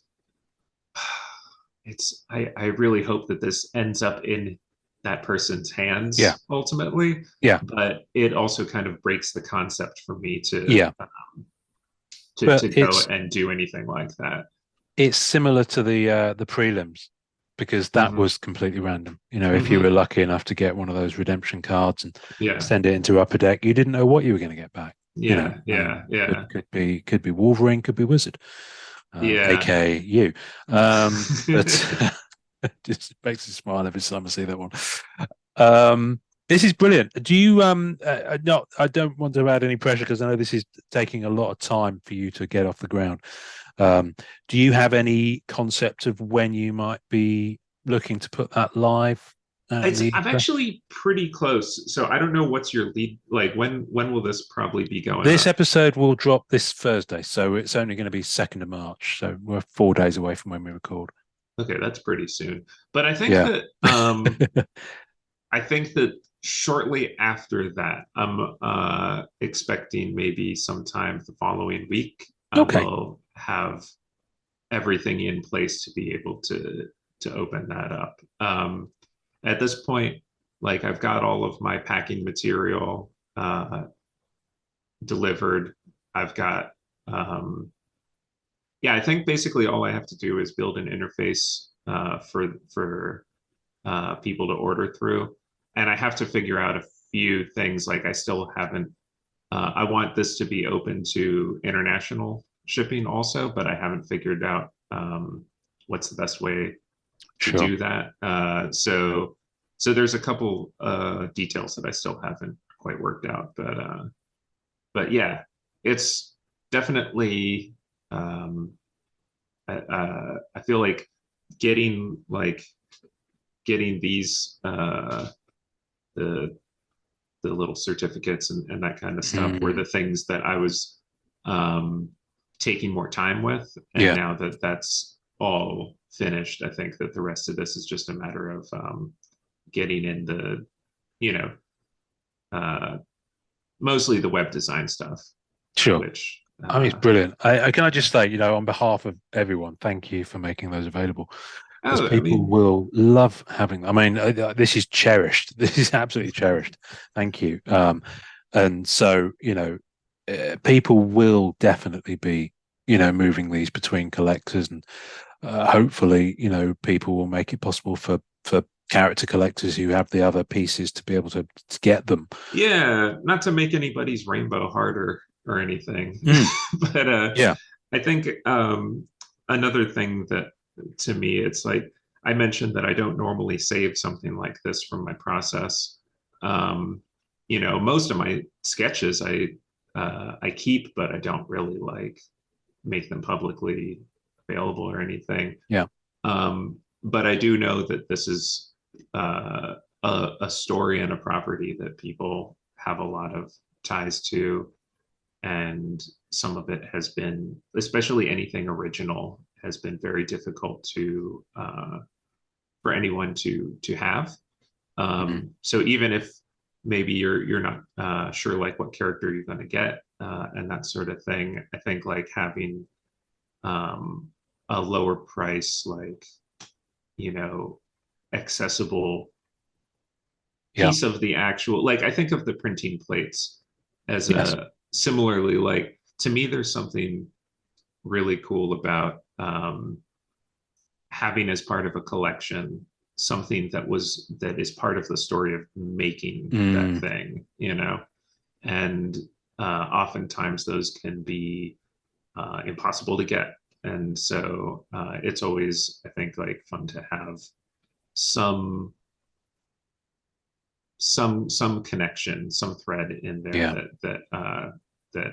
I really hope that this ends up in that person's hands ultimately. But it also kind of breaks the concept for me to go and do anything like that. It's similar to the prelims, because that was completely random. If you were lucky enough to get one of those redemption cards and send it into Upper Deck, you didn't know what you were going to get back. Could be Wolverine, could be Wizard, aka you. But it just makes me smile every time I see that one. This is brilliant. Do you I don't want to add any pressure, because I know this is taking a lot of time for you to get off the ground. Do you have any concept of when you might be looking to put that live? I'm actually pretty close. So I don't know what's your lead. Like when will this probably be going This up? episode will drop this Thursday, so it's only going to be 2nd of March. So we're 4 days away from when we record. Okay, that's pretty soon. But I think that I think that shortly after that, I'm expecting maybe sometime the following week, I will have everything in place to be able to open that up. At this point, like I've got all of my packing material delivered. I've got I think basically all I have to do is build an interface for people to order through, and I have to figure out a few things. Like I still haven't. I want this to be open to international shipping also, but I haven't figured out what's the best way to do that. So there's a couple details that I still haven't quite worked out, but yeah, it's definitely. I feel like getting these the little certificates and that kind of stuff were the things that I was taking more time with, and now that that's all finished, I think that the rest of this is just a matter of getting in the mostly the web design stuff. Which I mean, it's brilliant. Can I just say, on behalf of everyone, thank you for making those available. Because people will love having them. I mean, this is cherished. This is absolutely cherished. Thank you. And so, people will definitely be, moving these between collectors, and hopefully, people will make it possible for character collectors who have the other pieces to be able to get them. Yeah, not to make anybody's rainbow harder or anything, but I think another thing that to me, it's like I mentioned that I don't normally save something like this from my process. Most of my sketches I keep, but I don't really like make them publicly available or anything. But I do know that this is a story and a property that people have a lot of ties to, and some of it has been, especially anything original, has been very difficult to for anyone to have. So even if maybe you're not sure like what character you're going to get and that sort of thing, I think like having a lower price, like accessible piece of the actual, like I think of the printing plates as a similarly, like to me there's something really cool about having as part of a collection something that is part of the story of making that thing, and oftentimes those can be impossible to get, and so it's always, I think, like fun to have some connection, some thread in there that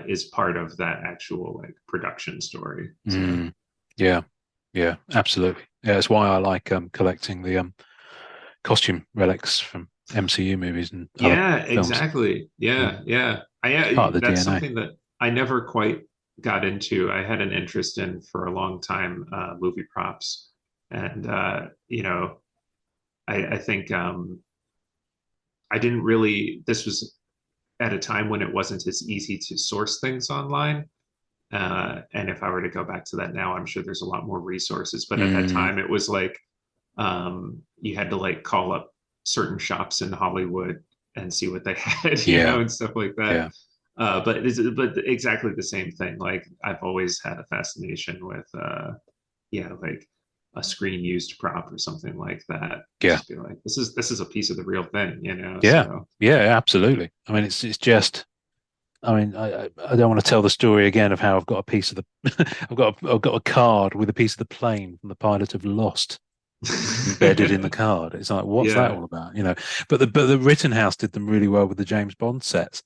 is part of that actual like production story. So. Yeah, absolutely. Yeah, that's why I like collecting the costume relics from MCU movies and other films. Exactly. Yeah. That's something that I never quite got into. I had an interest in for a long time, movie props, and I think I didn't really. This was at a time when it wasn't as easy to source things online. And if I were to go back to that now, I'm sure there's a lot more resources. But at that time, it was like you had to like call up certain shops in Hollywood and see what they had, and stuff like that. But exactly the same thing. Like I've always had a fascination with, like a screen used prop or something like that. Just be like, this is a piece of the real thing, Absolutely. I mean, it's just. I mean, I don't want to tell the story again of how I've got a piece of the, I've got a card with a piece of the plane from the pilot of Lost embedded in the card. It's like, what's that all about? But the Rittenhouse did them really well with the James Bond sets.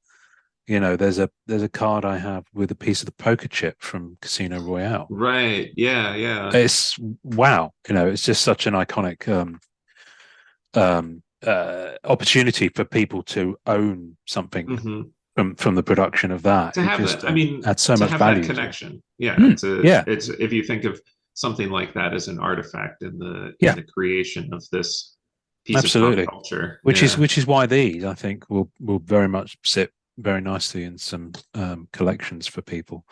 There's a card I have with a piece of the poker chip from Casino Royale. Right. Yeah. It's wow. It's just such an iconic opportunity for people to own something from the production of that. To have that, I mean, adds so to much have value. That connection. Yeah. Yeah. It's if you think of something like that as an artifact in the creation of this piece of pop culture. Which is why these, I think, will very much sit very nicely in some collections for people.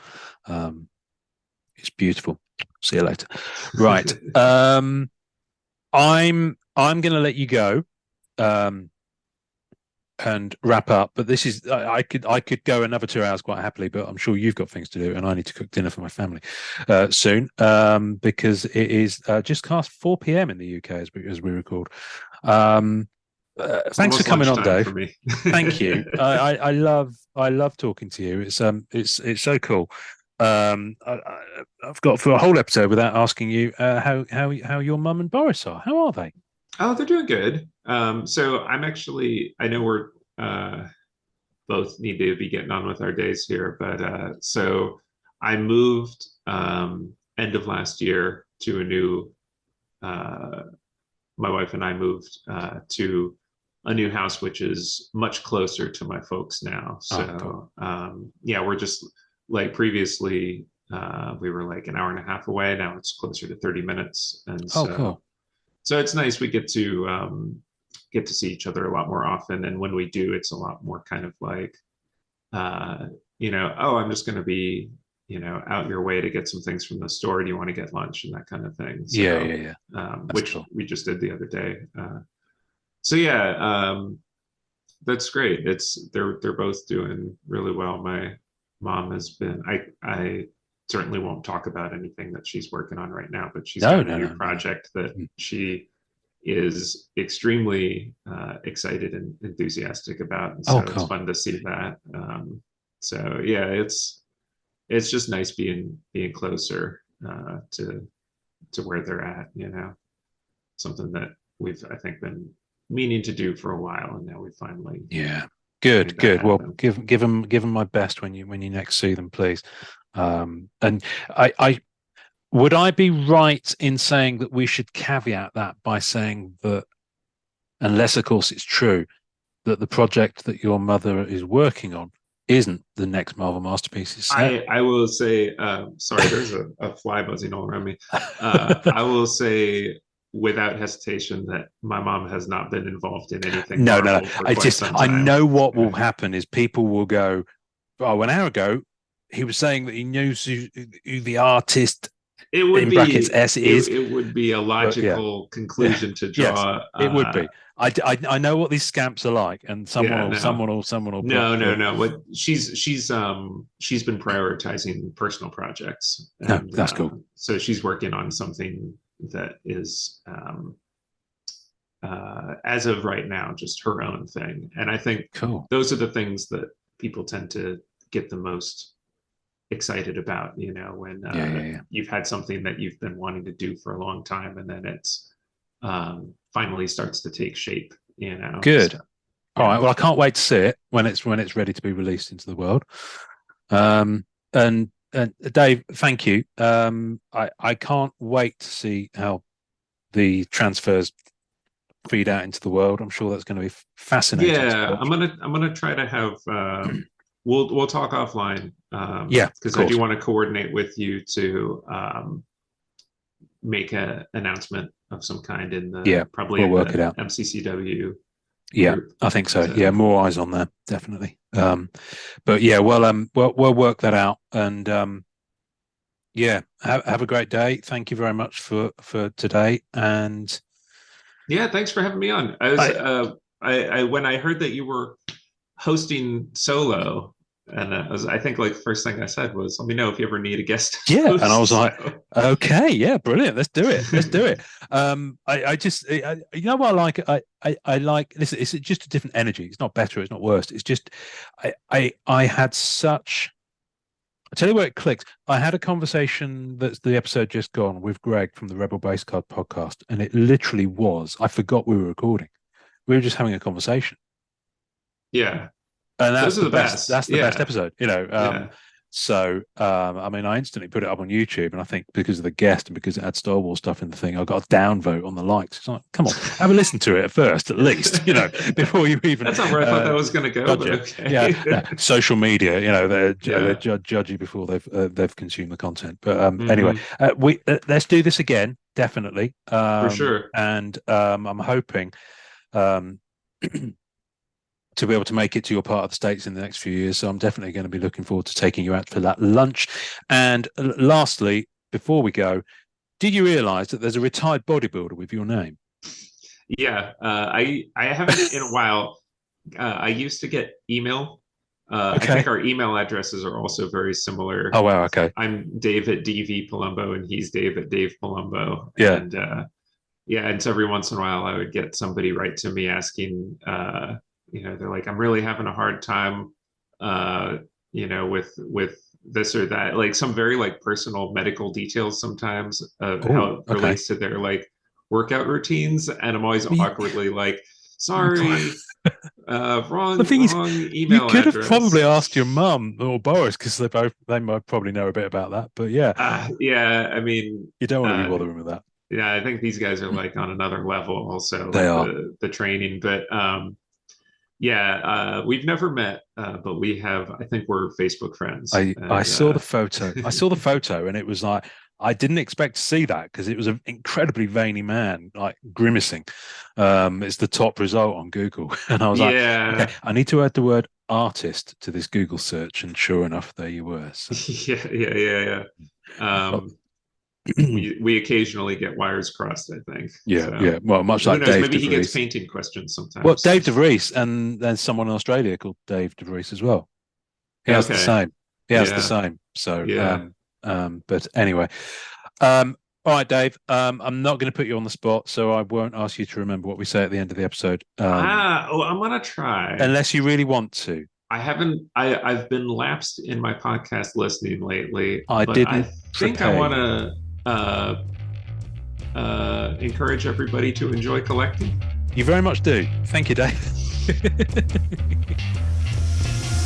It's beautiful. See you later. Right. I'm going to let you go and wrap up, but this is I could go another 2 hours quite happily, but I'm sure you've got things to do, and I need to cook dinner for my family soon because it is just past 4 p.m. in the UK as we record. Thanks for coming on, Dave. Thank you. I love talking to you. It's so cool. I've got for a whole episode without asking you how your mum and Boris are. How are they? Oh, they're doing good. So I'm actually, I know we're both need to be getting on with our days here, but so I moved end of last year to a new. My wife and I moved to a new house, which is much closer to my folks now. So cool. Yeah, we're just like previously we were like an hour and a half away. Now it's closer to 30 minutes, and cool. So it's nice. We get to see each other a lot more often, and when we do, it's a lot more kind of like, oh, I'm just going to be, out your way to get some things from the store. Do you want to get lunch and that kind of thing? So, yeah. Which cool. We just did the other day. That's great. They're both doing really well. My mom has been. I certainly won't talk about anything that she's working on right now, but she's got a new project that she is extremely excited and enthusiastic about, and so cool. It's fun to see that. So yeah, it's just nice being closer to where they're at. Something that we've, I think, been meaning to do for a while, and now we finally good. Well, give them my best when you next see them, please. And I would I be right in saying that we should caveat that by saying that, unless of course it's true, that the project that your mother is working on isn't the next Marvel Masterpieces set? I will say, sorry, there's a fly buzzing all around me. I will say without hesitation that my mom has not been involved in anything. No. I know what will happen is people will go, oh, an hour ago he was saying that he knows who the artist it would in be brackets S is. It would be a logical conclusion to draw. Yes, it would be. I know what these scamps are like, and someone will. No. What she's been prioritizing personal projects. And, that's cool. So she's working on something that is, as of right now, just her own thing. And I think those are the things that people tend to get the most excited about, when you've had something that you've been wanting to do for a long time, and then it's finally starts to take shape. Good. So, all right. Well, I can't wait to see it when it's ready to be released into the world. And Dave, thank you. I can't wait to see how the transfers feed out into the world. I'm sure that's going to be fascinating. Yeah, I'm gonna try to have. We'll talk offline. Because I do want to coordinate with you to make an announcement of some kind in the probably we'll work it out. MCCW. Yeah, group. I think so. Yeah, more eyes on there, definitely. But yeah, we'll work that out, and have a great day. Thank you very much for today, and thanks for having me on. I when I heard that you were hosting solo. And I think like the first thing I said was, let me know if you ever need a guest. Yeah, and I was like, okay, yeah, brilliant, let's do it. I just, you know what I like? I like this. It's just a different energy. It's not better. It's not worse. It's just, I had such. I tell you where it clicks. I had a conversation that's the episode just gone with Greg from the Rebel Base Card podcast, and it literally was. I forgot we were recording. We were just having a conversation. Yeah. And that's the best. That's the best episode, So, I mean, I instantly put it up on YouTube, and I think because of the guest and because it had Star Wars stuff in the thing, I got a downvote on the likes. It's like, come on, have a listen to it at first, at least, before you even. That's not where I thought that was going to go. But okay. Yeah, social media, they're judgy before they've consumed the content. But anyway, let's do this again, definitely, for sure. And I'm hoping. To be able to make it to your part of the States in the next few years. So I'm definitely going to be looking forward to taking you out for that lunch. And lastly, before we go, did you realize that there's a retired bodybuilder with your name? Yeah, I haven't in a while. I used to get email. I think our email addresses are also very similar. Oh, wow. Okay. I'm Dave at DV Palumbo and he's Dave at Dave Palumbo. Yeah. And and so every once in a while I would get somebody write to me asking, they're like, I'm really having a hard time, with this or that, like some very like personal medical details sometimes of how it relates to their like workout routines. And I'm always awkwardly like, sorry, wrong email you could address. have probably asked your mum or Boris because they might probably know a bit about that. But yeah. I mean, you don't want to be bothering with that. Yeah, I think these guys are like on another level also. They like are. The training, but we've never met, but we have. I think we're Facebook friends. I saw the photo. I saw the photo, and it was like I didn't expect to see that because it was an incredibly veiny man, like grimacing. It's the top result on Google, and I was like, okay, I need to add the word artist to this Google search, and sure enough, there you were. So. Yeah. We occasionally get wires crossed, I think. Yeah. Well, much like Dave maybe DeVries. He gets painting questions sometimes. Well, Dave DeVries, and there's someone in Australia called Dave DeVries as well. He has the same. The same. So, but anyway, all right, Dave. I'm not going to put you on the spot, so I won't ask you to remember what we say at the end of the episode. I'm going to try, unless you really want to. I haven't. I've been lapsed in my podcast listening lately. I think I want to. Encourage everybody to enjoy collecting. You very much do. Thank you, Dave.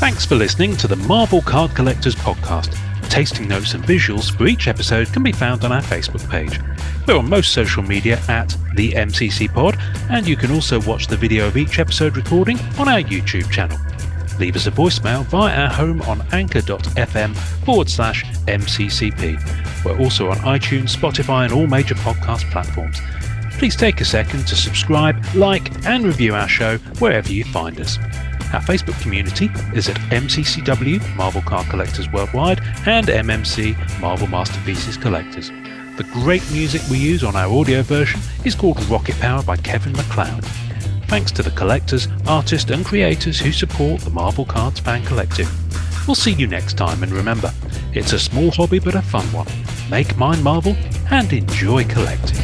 Thanks for listening to the Marvel Card Collectors podcast. Tasting notes and visuals for each episode can be found on our Facebook page. We're on most social media at the MCC Pod, and you can also watch the video of each episode recording on our YouTube channel. Leave us a voicemail via our home on anchor.fm/MCCP. We're also on iTunes, Spotify, and all major podcast platforms. Please take a second to subscribe, like, and review our show wherever you find us. Our Facebook community is at MCCW Marvel Card Collectors Worldwide and MMC Marvel Masterpieces Collectors. The great music we use on our audio version is called Rocket Power by Kevin MacLeod. Thanks to the collectors, artists and creators who support the Marvel Cards Fan Collective. We'll see you next time, and remember, it's a small hobby but a fun one. Make mine Marvel and enjoy collecting.